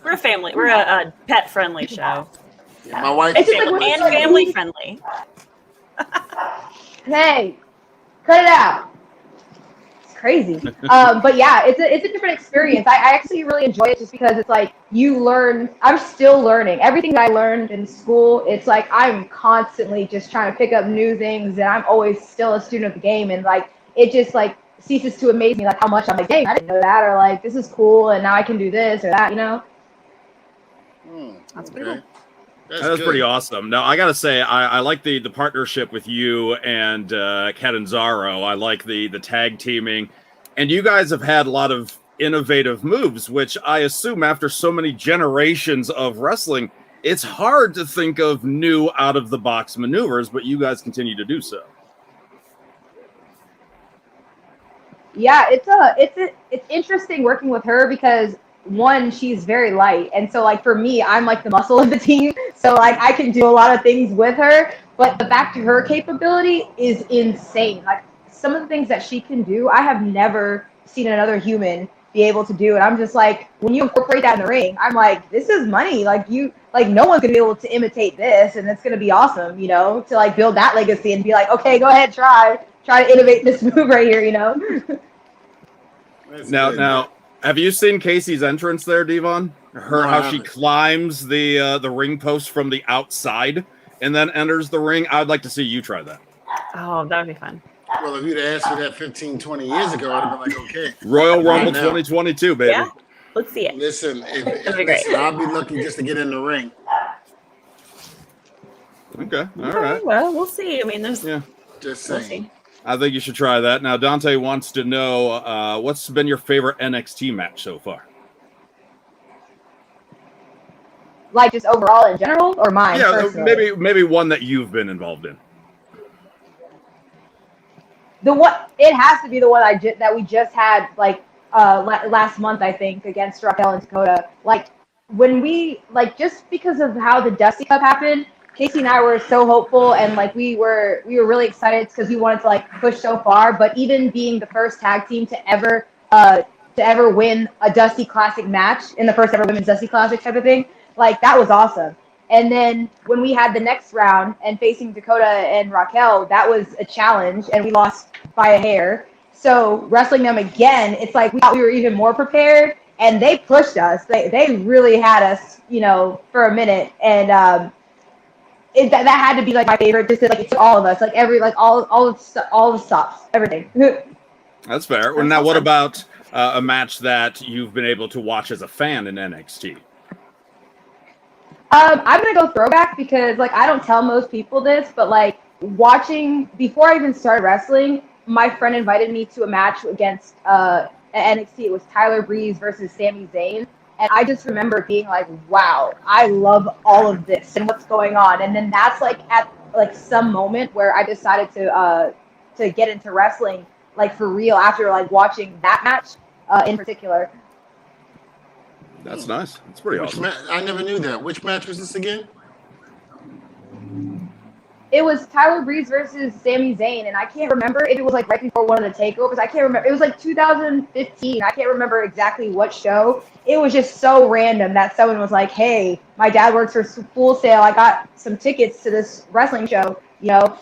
we're a family. We're a pet friendly show. Yeah. My wife it's and family friendly. Hey, cut it out. It's crazy. But yeah, it's a different experience. I actually really enjoy it just because it's like you learn. I'm still learning everything that I learned in school. It's like I'm constantly just trying to pick up new things, and I'm always still a student of the game. And like it just like ceases to amaze me like how much I'm like, dang, I didn't know that, or like this is cool, and now I can do this or that, you know. That's pretty cool. That's pretty awesome. Now, I got to say, I like the partnership with you and Catanzaro. I like the tag teaming. And you guys have had a lot of innovative moves, which I assume after so many generations of wrestling, it's hard to think of new out-of-the-box maneuvers, but you guys continue to do so. Yeah, it's interesting working with her because one, she's very light, and so like for me, I'm like the muscle of the team, so like I can do a lot of things with her, but the back to her capability is insane. Like some of the things that she can do, I have never seen another human be able to do, and I'm just like, when you incorporate that in the ring, I'm like, this is money. Like no one's gonna be able to imitate this, and it's gonna be awesome, you know, to like build that legacy and be like, okay, go ahead, try to innovate this move right here, you know. Now, have you seen Casey's entrance there, Dvon? How she climbs the ring post from the outside and then enters the ring? I'd like to see you try that. Oh, that would be fun. Well, if you'd asked me that 15, 20 years ago, I'd have been like, okay. Royal Rumble 2022, baby. Yeah, let's see it. Listen, great. I'll be lucky just to get in the ring. Okay, all right. Well, we'll see. I mean, Just we'll saying. see. I think you should try that. Now, Dante wants to know what's been your favorite NXT match so far? Like just overall in general, or mine? Yeah, personally? maybe one that you've been involved in. It has to be the one that we just had like last month, I think, against Raquel and Dakota. Like when we like, just because of how the Dusty Cup happened, Casey and I were so hopeful, and like we were really excited because we wanted to like push so far. But even being the first tag team to ever win a Dusty Classic match in the first ever Women's Dusty Classic type of thing, like that was awesome. And then when we had the next round and facing Dakota and Raquel, that was a challenge, and we lost by a hair. So wrestling them again, it's like we thought we were even more prepared, and they pushed us. They really had us, you know, for a minute, and that had to be like my favorite. Just like it took all of us, like every like all the stops, everything. That's fair. Well, now, what about a match that you've been able to watch as a fan in NXT? I'm gonna go throwback because like I don't tell most people this, but like watching before I even started wrestling, my friend invited me to a match against at NXT. It was Tyler Breeze versus Sami Zayn. And I just remember being like, wow, I love all of this and what's going on. And then that's like at like some moment where I decided to get into wrestling, like for real, after like watching that match in particular. That's nice. That's pretty awesome. I never knew that. Which match was this again? It was Tyler Breeze versus Sami Zayn, and I can't remember if it was like right before one of the takeovers. I can't remember. It was like 2015. I can't remember exactly what show. It was just so random that someone was like, "Hey, my dad works for Full Sail. I got some tickets to this wrestling show." You know,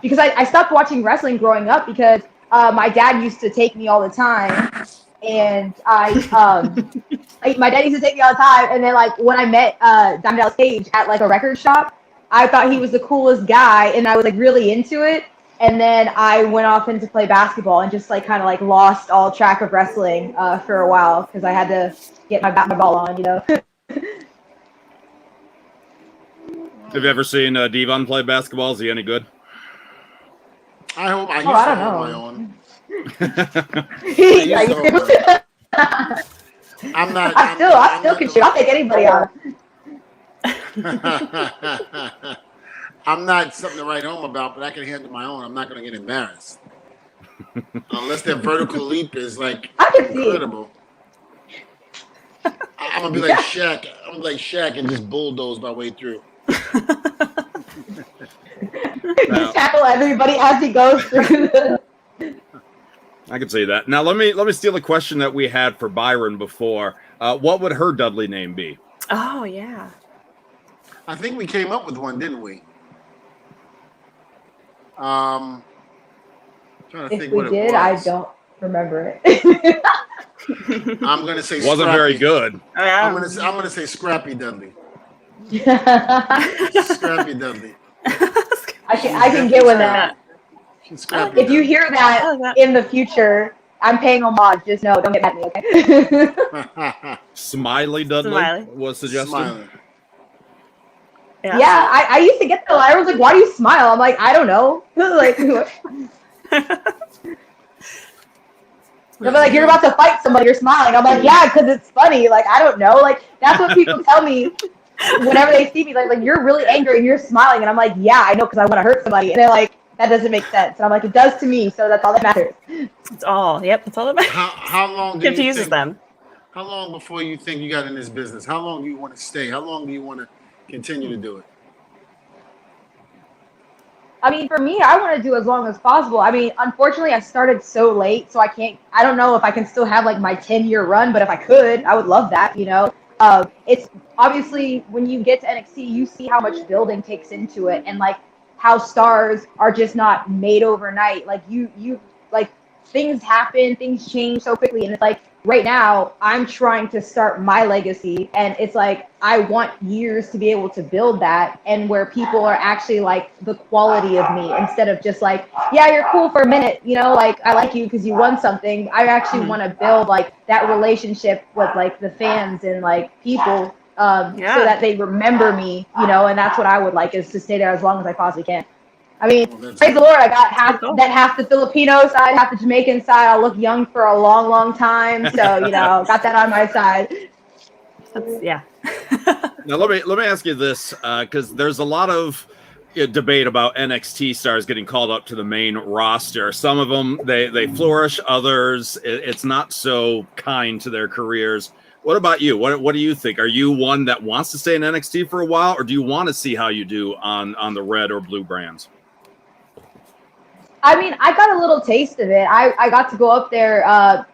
because I stopped watching wrestling growing up because my dad used to take me all the time, and my dad used to take me all the time. And then like when I met Diamond Dallas Page at like a record shop, I thought he was the coolest guy, and I was like really into it. And then I went off into play basketball and just like kind of like lost all track of wrestling for a while because I had to get my ball on, you know. Have you ever seen Dvon play basketball? Is he any good? I hope. I don't know. My own. I'm not. I still can shoot. I'll take anybody on. I'm not something to write home about, but I can handle my own. I'm not going to get embarrassed unless that vertical leap is like incredible. I'm gonna be like Shaq. I'm gonna be like Shaq and just bulldoze my way through. Tackle everybody as he goes through. I can see that. Now let me steal a question that we had for Byron before. What would her Dudley name be? Oh yeah. I think we came up with one, didn't we? Trying to think what it was. I don't remember it. I'm gonna say wasn't Scrappy. Very good. I'm gonna say Scrappy Dudley. Scrappy Dudley. I can get with that. If you hear that in the future, I'm paying homage. Just know, don't get mad at me, okay? Smiley Dudley was suggested. Smiley. Yeah, I used to get that. I was like, why do you smile? I'm like, I don't know. Like, they'll be like, you're about to fight somebody, you're smiling. I'm like, yeah, because it's funny. Like, I don't know. Like, that's what people tell me whenever they see me. Like you're really angry and you're smiling. And I'm like, yeah, I know, because I want to hurt somebody. And they're like, that doesn't make sense. And I'm like, it does to me, so that's all that matters. It's all. Yep, that's all that matters. How long confuses them? How long before you think you got in this business? How long do you want to stay? How long do you want to continue to do it? I mean, for me, I want to do as long as possible. I mean, unfortunately, I started so late, so I don't know if I can still have like my 10-year run, but if I could, I would love that, you know? It's obviously when you get to NXT, you see how much building takes into it, and like how stars are just not made overnight. Like you like things happen, things change so quickly. And it's like right now I'm trying to start my legacy, and it's like I want years to be able to build that, and where people are actually like the quality of me, instead of just like, yeah, you're cool for a minute, you know, like I like you because you won something. I actually want to build like that relationship with like the fans and like people, so that they remember me, you know. And that's what I would like, is to stay there as long as I possibly can. I mean, praise the Lord, I got half the Filipino side, half the Jamaican side. I'll look young for a long, long time. So, you know, got that on my side. Yeah. Now let me ask you this, because there's a lot of debate about NXT stars getting called up to the main roster. Some of them they flourish, others it's not so kind to their careers. What about you? What do you think? Are you one that wants to stay in NXT for a while, or do you want to see how you do on the red or blue brands? I mean, I got a little taste of it. I got to go up there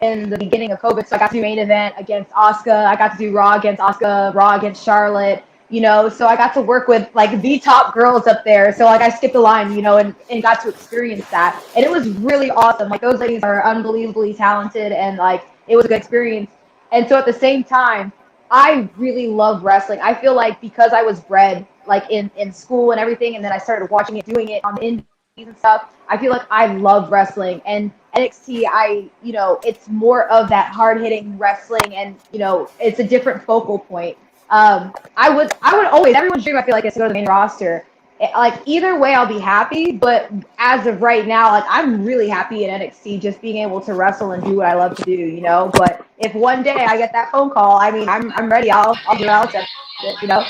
in the beginning of COVID, so I got to do main event against Asuka. I got to do Raw against Asuka, Raw against Charlotte, you know, so I got to work with, like, the top girls up there. So, like, I skipped the line, you know, and got to experience that. And it was really awesome. Like, those ladies are unbelievably talented, and, like, it was a good experience. And so at the same time, I really love wrestling. I feel like because I was bred, like, in school and everything, and then I started watching it, doing it on the indies and stuff, I feel like I love wrestling. And NXT, you know, it's more of that hard-hitting wrestling, and, you know, it's a different focal point. I would always, everyone's dream, I feel like, is to go to the main roster. Like, either way, I'll be happy, but as of right now, like, I'm really happy in NXT, just being able to wrestle and do what I love to do, you know. But if one day I get that phone call, I mean, I'm ready. I'll do it. I'll accept it, you know.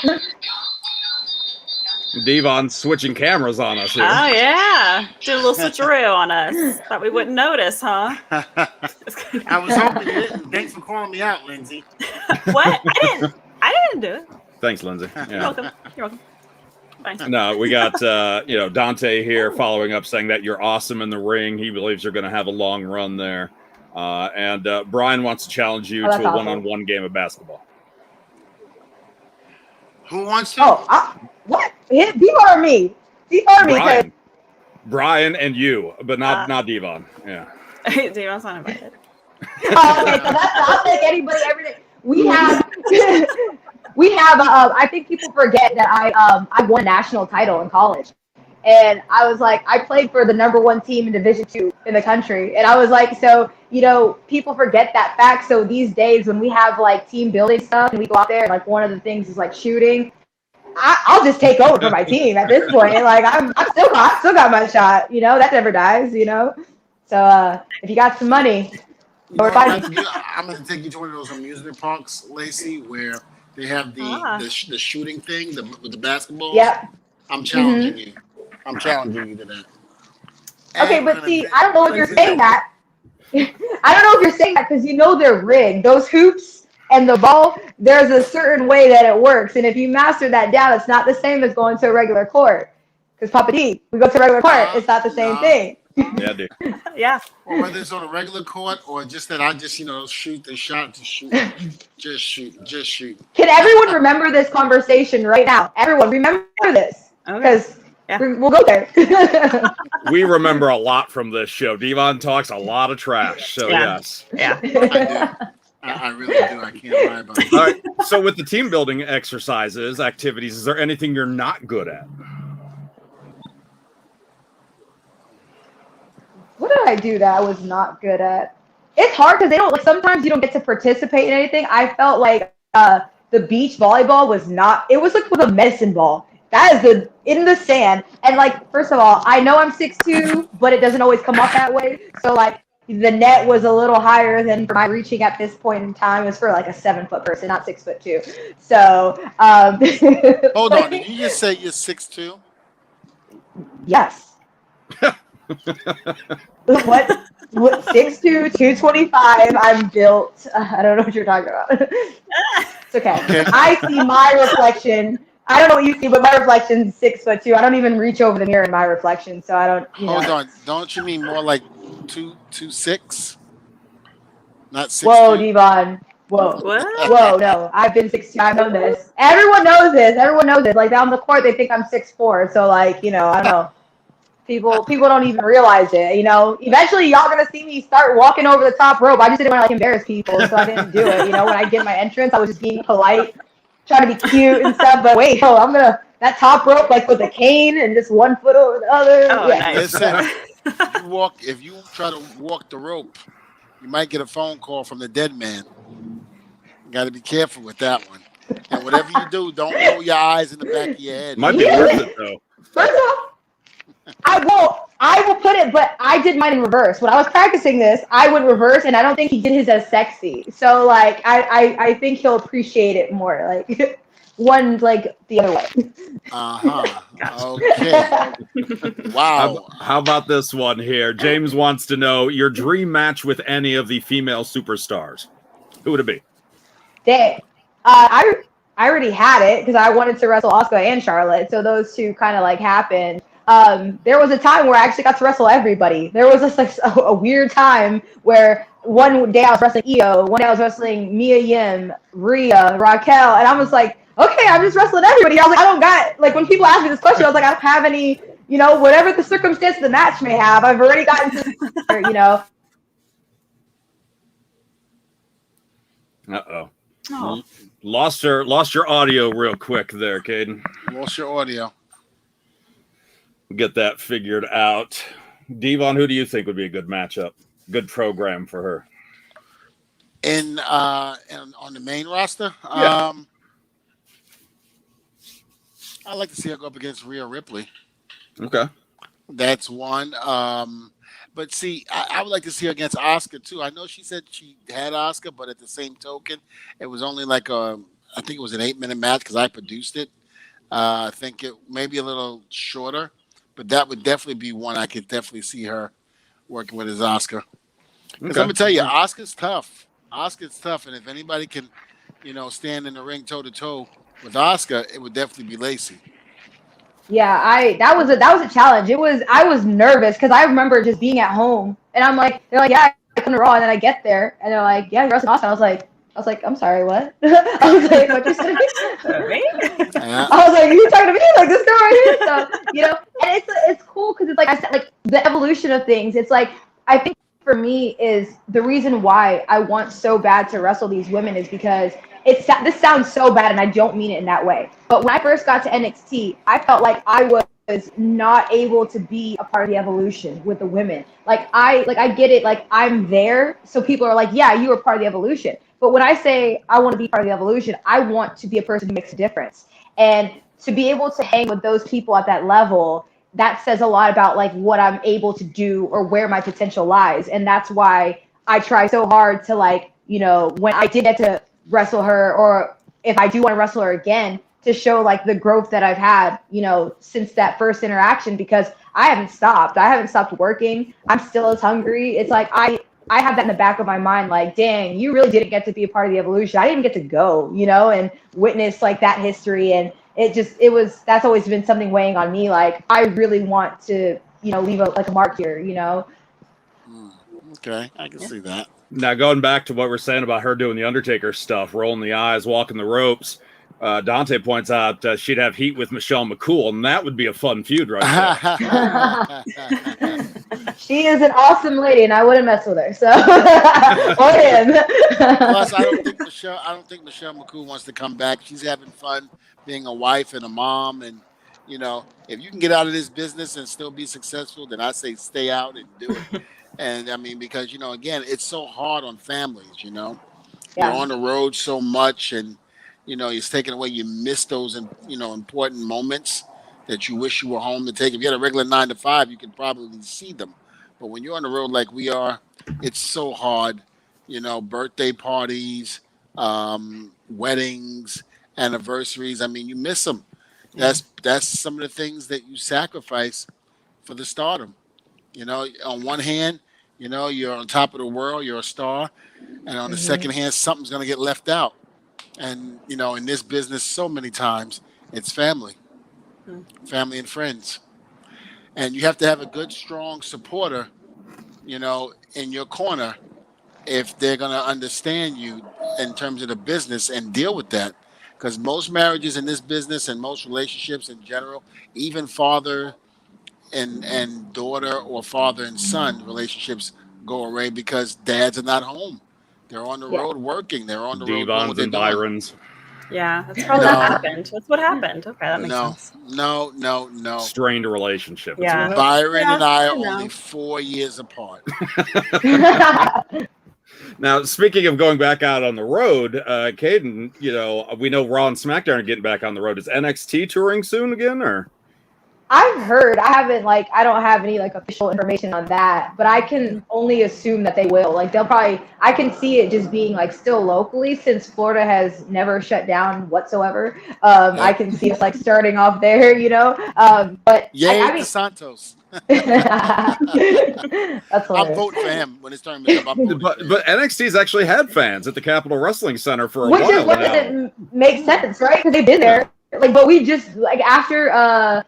Dvon switching cameras on us here. Oh yeah, did a little switcheroo on us. Thought we wouldn't notice, huh? I was hoping you didn't. Thanks for calling me out, Lindsay. What? I didn't do it. Thanks, Lindsay. Yeah. You're welcome. You're welcome. Fine. No, we got Dante here following up, saying that you're awesome in the ring. He believes you're going to have a long run there. And Brian wants to challenge you to a one-on-one game of basketball. Who wants to? What? Dvon or me? Dvon or me? Brian and you, but not Dvon. Yeah. Dvon's not invited. Okay, so I'll take anybody every day. We have I think people forget that I won a national title in college. And I was like, I played for the #1 team in Division II in the country. And I was like, so, you know, people forget that fact. So these days when we have, like, team building stuff and we go out there and, like, one of the things is, like, shooting, I'll just take over for my team at this point. Like, I still got my shot, you know, that never dies, you know. So if you got some money, I'm going to take you to one of those amusement parks, Lacey, where they have the shooting thing with the basketballs. Yep. I'm challenging you. I'm challenging you to that. Okay, but see, I don't know if you're saying that. I don't know if you're saying that because you know they're rigged. Those hoops and the ball, there's a certain way that it works. And if you master that down, it's not the same as going to a regular court. Because Papa D, we go to a regular court, it's not the same thing. Yeah, dude. Yeah. Or whether it's on a regular court or just that I just, shoot the shot to shoot. Just shoot. Can everyone remember this conversation right now? Everyone, remember this. Because we'll go there. We remember a lot from this show. Dvon talks a lot of trash. So, yes. Yeah. I really do. I can't lie about it. All right. So, with the team building exercises, activities, is there anything you're not good at? What did I do that I was not good at? It's hard because they don't, like, sometimes you don't get to participate in anything. I felt like the beach volleyball was not, it was like with a medicine ball. That is in the sand. And, like, first of all, I know I'm 6'2", but it doesn't always come up that way. So, like, the net was a little higher than for my reaching at this point in time. It was for, like, a 7-foot person, not 6'2". So, hold on. Did you just say you're 6'2"? Yes. What 6'2", 225. I'm built. I don't know what you're talking about. It's okay. I see my reflection. I don't know what you see, but my reflection's 6'2". I don't even reach over the mirror in my reflection, so I don't. Hold on. Don't you mean more like 2'6"? Not 6'2". Whoa, Dvon. Whoa. What? Whoa, no. I've been 6'2". I know this. Everyone knows this. Like, down the court, they think I'm 6'4". So, like, I don't know. People don't even realize it, Eventually, y'all gonna see me start walking over the top rope. I just didn't want to, like, embarrass people, so I didn't do it. When I did my entrance, I was just being polite, trying to be cute and stuff. But wait, I'm gonna that top rope, like, with a cane and just 1 foot over the other. Oh, yeah. nice. Listen, if you try to walk the rope, you might get a phone call from the dead man. You got to be careful with that one. And whatever you do, don't roll your eyes in the back of your head. Might be worth it, though. First off, I will put it, but I did mine in reverse. When I was practicing this, I went reverse, and I don't think he did his as sexy. So, like, I think he'll appreciate it more. Like, one, like, the other way. Okay. Wow. How about this one here? James wants to know your dream match with any of the female superstars. Who would it be? I already had it because I wanted to wrestle Asuka and Charlotte, so those two kind of like happened. There was a time where I actually got to wrestle everybody. There was a weird time where one day I was wrestling Io, one day I was wrestling Mia Yim, Rhea, Raquel, and I was like, okay, I'm just wrestling everybody. I was like, I don't got, like, when people ask me this question, I was like, I don't have any, whatever the circumstance of the match may have, I've already gotten to, Uh-oh. Oh. Lost your audio real quick there, Kayden. Lost your audio. Get that figured out. Dvon, who do you think would be a good matchup? Good program for her. And on the main roster, yeah. I'd like to see her go up against Rhea Ripley. Okay. That's one. But see, I would like to see her against Asuka too. I know she said she had Asuka, but at the same token, it was only like I think it was an 8-minute match because I produced it. I think it may be a little shorter, but that would definitely be one I could definitely see her working with as Asuka. Because I'm gonna tell you, Asuka's tough. Asuka's tough, and if anybody can, stand in the ring toe to toe with Asuka, it would definitely be Lacey. Yeah, that was a challenge. I was nervous because I remember just being at home and I'm like, they're like, yeah, I come to Raw, and then I get there and they're like, yeah, you're wrestling Asuka. I was like, I'm sorry, what? I was like, what you said? I was like, you talking to me like this girl right here? So and it's cool because it's like I said, like the evolution of things. It's like I think for me is the reason why I want so bad to wrestle these women is because this sounds so bad and I don't mean it in that way. But when I first got to NXT, I felt like I was not able to be a part of the evolution with the women. I get it, like I'm there, so people are like, yeah, you were part of the evolution. But when I say I want to be part of the evolution, I want to be a person who makes a difference. And to be able to hang with those people at that level, that says a lot about like what I'm able to do or where my potential lies. And that's why I try so hard to when I did get to wrestle her, or if I do want to wrestle her again, to show like the growth that I've had, since that first interaction, because I haven't stopped. I haven't stopped working. I'm still as hungry. It's like I have that in the back of my mind, like, dang, you really didn't get to be a part of the evolution. I didn't get to go, and witness like that history. And that's always been something weighing on me. Like, I really want to, leave a mark here, Okay, I can see that. Now, going back to what we're saying about her doing the Undertaker stuff, rolling the eyes, walking the ropes, Dante points out she'd have heat with Michelle McCool, and that would be a fun feud right there. She is an awesome lady, and I wouldn't mess with her. So, or him. Plus, I don't think Michelle McCool wants to come back. She's having fun being a wife and a mom, and if you can get out of this business and still be successful, then I say stay out and do it. And I mean, because, again, it's so hard on families, Yeah. You're on the road so much and, it's taken away. You miss those, important moments that you wish you were home to take. If you had a regular 9 to 5, you could probably see them. But when you're on the road like we are, it's so hard, birthday parties, weddings, anniversaries. I mean, you miss them. That's some of the things that you sacrifice for the stardom. On one hand, you're on top of the world, you're a star. And on the second hand, something's going to get left out. And, in this business, so many times, it's family and friends. And you have to have a good, strong supporter, in your corner if they're going to understand you in terms of the business and deal with that. Because most marriages in this business and most relationships in general, even father and daughter or father and son relationships go away because dads are not home. They're on the road working. They're on the road doing what they're and Byrons. Yeah, that's probably what happened. That's what happened. Okay, that makes sense. No. Strained relationship. Yeah. Byron and I are only 4 years apart. Now, speaking of going back out on the road, Kayden, we know Raw and SmackDown are getting back on the road. Is NXT touring soon again, or? I've heard. I haven't I don't have any official information on that, but I can only assume that they will. They'll probably. I can see it just being still locally, since Florida has never shut down whatsoever. I can see us starting off there, But Yay, I mean, DeSantos. that's hilarious. I'm voting for him when his term is up. But NXT's actually had fans at the Capitol Wrestling Center for a Which while is what now. doesn't make sense, right? Because they've been there. But we just after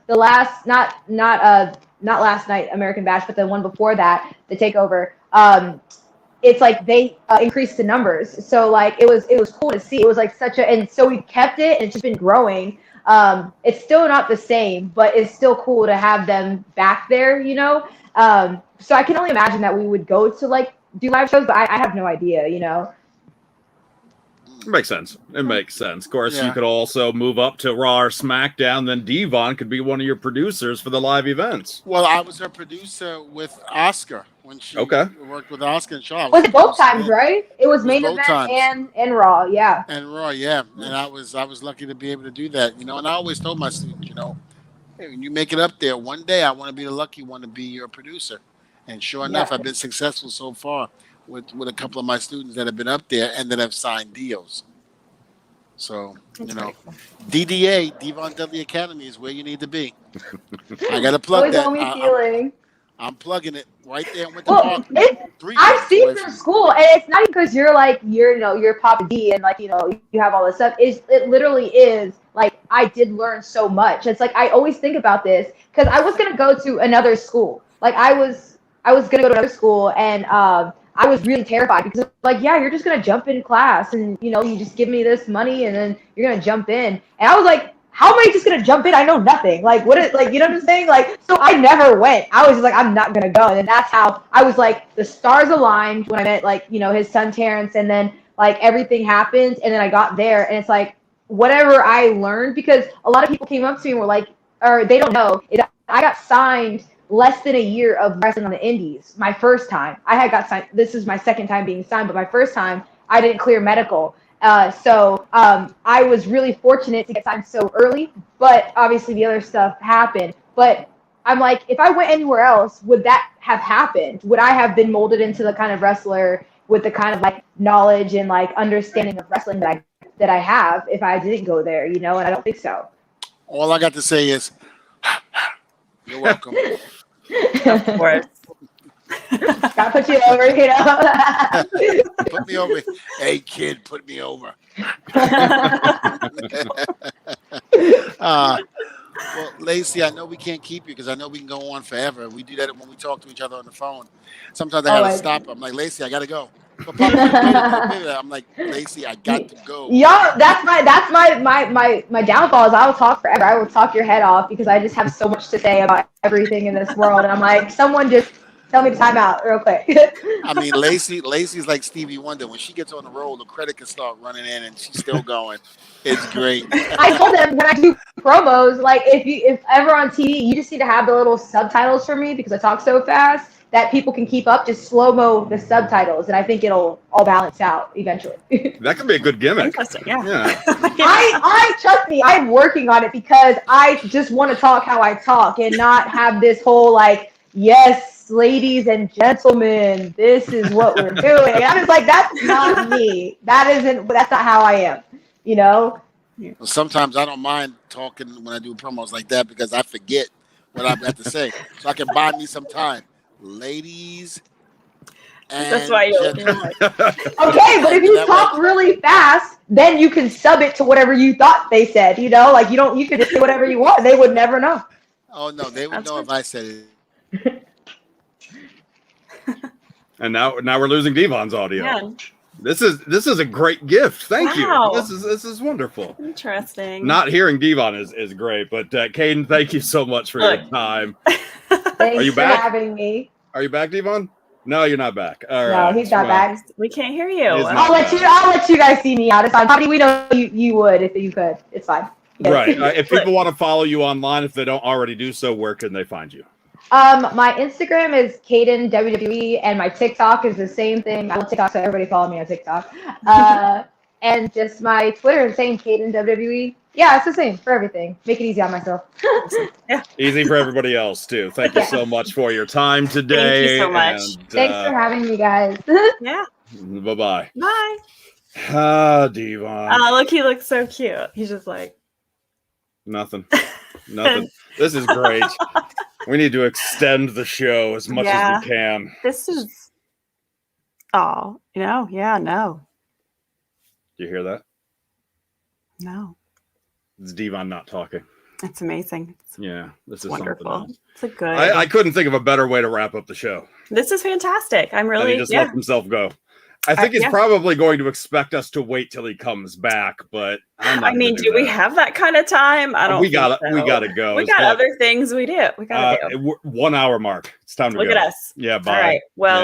the last not last night American Bash, but the one before that, the takeover. It's they increased the numbers, so it was cool to see. It was such a, and so we kept it, and it's just been growing. It's still not the same, but it's still cool to have them back there, So I can only imagine that we would go to do live shows, but I have no idea, It makes sense. It makes sense. Of course, you could also move up to Raw or SmackDown. Then Dvon could be one of your producers for the live events. Well, I was her producer with Oscar when she worked with Oscar and Shaw. Was it both times, right? It was main event and Raw, yeah. And Raw, yeah. And I was lucky to be able to do that, And I always told my students, hey, when you make it up there, one day I want to be the lucky one to be your producer. And sure enough, I've been successful so far with a couple of my students that have been up there and that have signed deals. So, DDA, Dvon Dudley Academy, is where you need to be. I got to plug that. I'm plugging it right there in Winter Park. I've seen from school, and it's not because you're Papa D and you have all this stuff. It literally is I did learn so much. It's I always think about this because I was gonna go to another school. I was gonna go to another school, and I was really terrified because you're just gonna jump in class and you just give me this money and then you're gonna jump in, and I was like, how am I just gonna jump in? I know nothing. What is you know what I'm saying? So I never went. I was just I'm not gonna go, and that's how I was the stars aligned when I met his son Terrence, and then everything happened, and then I got there, and it's whatever I learned, because a lot of people came up to me and were or they don't know, I got signed less than a year of wrestling on the indies. My first time, I had got signed. This is my second time being signed, but my first time, I didn't clear medical. So I was really fortunate to get signed so early, but obviously the other stuff happened. But I'm if I went anywhere else, would that have happened? Would I have been molded into the kind of wrestler with the kind of knowledge and understanding of wrestling that I have if I didn't go there, And I don't think so. All I got to say is, you're welcome. Of course. Gotta put you over, Put me over. Hey, kid, put me over. Well, Lacey, I know we can't keep you because I know we can go on forever. We do that when we talk to each other on the phone. Sometimes I have to stop. I'm like, Lacey, I gotta go. But Papa, I'm like, Lacey, I got to go. Yo, that's my downfall is I will talk forever. I will talk your head off because I just have so much to say about everything in this world. And I'm someone just tell me to time out real quick. I mean, Lacey's like Stevie Wonder. When she gets on the roll, the credit can start running in and she's still going. It's great. I told them when I do promos, if ever on TV, you just need to have the little subtitles for me because I talk so fast that people can keep up. Just slow-mo the subtitles, and I think it'll all balance out eventually. That could be a good gimmick. Interesting, yeah. I trust me, I'm working on it because I just want to talk how I talk and not have this whole yes, ladies and gentlemen, this is what we're doing. And I'm just that's not me. That's not how I am, Well, sometimes I don't mind talking when I do promos like that because I forget what I've got to say. So I can buy me some time. Ladies and that's why you're okay, but if you talk really fast, then you can sub it to whatever you thought they said, you could just say whatever you want. They would never know. Oh no, they would know if I said it. And now we're losing Dvon's audio. Yeah. This is a great gift. Thank Wow. you. This is wonderful. Interesting. Not hearing Dvon is great, but Kayden, thank you so much for your time. Thanks you for back? having me. Are you back, Dvon? No, you're not back. All right. No, he's not back. We can't hear you. I'll let you guys see me out. It's fine. Probably we know you would if you could. It's fine. Right. If people want to follow you online, if they don't already do so, where can they find you? My Instagram is Kayden WWE, and my TikTok is the same thing. I love TikTok, so everybody follow me on TikTok. And just my Twitter is same Kayden WWE. Yeah, it's the same for everything. Make it easy on myself. Yeah. Easy for everybody else too. Thank you so much for your time today. Thank you so much. Thanks for having me, guys. Yeah. Bye-bye. Bye. Dvon. Oh, look, he looks so cute. He's just like Nothing. This is great. We need to extend the show as much as we can. This is no. Do you hear that? No. It's Dvon not talking. It's amazing. This is wonderful. something else. It's a good. I couldn't think of a better way to wrap up the show. This is fantastic. I'm really. And he just let himself go. I think he's probably going to expect us to wait till he comes back, but I mean, do we have that kind of time? I don't. We gotta go. We got other things we do. We gotta do. 1 hour mark. It's time to go. Look at us. Yeah. Bye. All right. Well.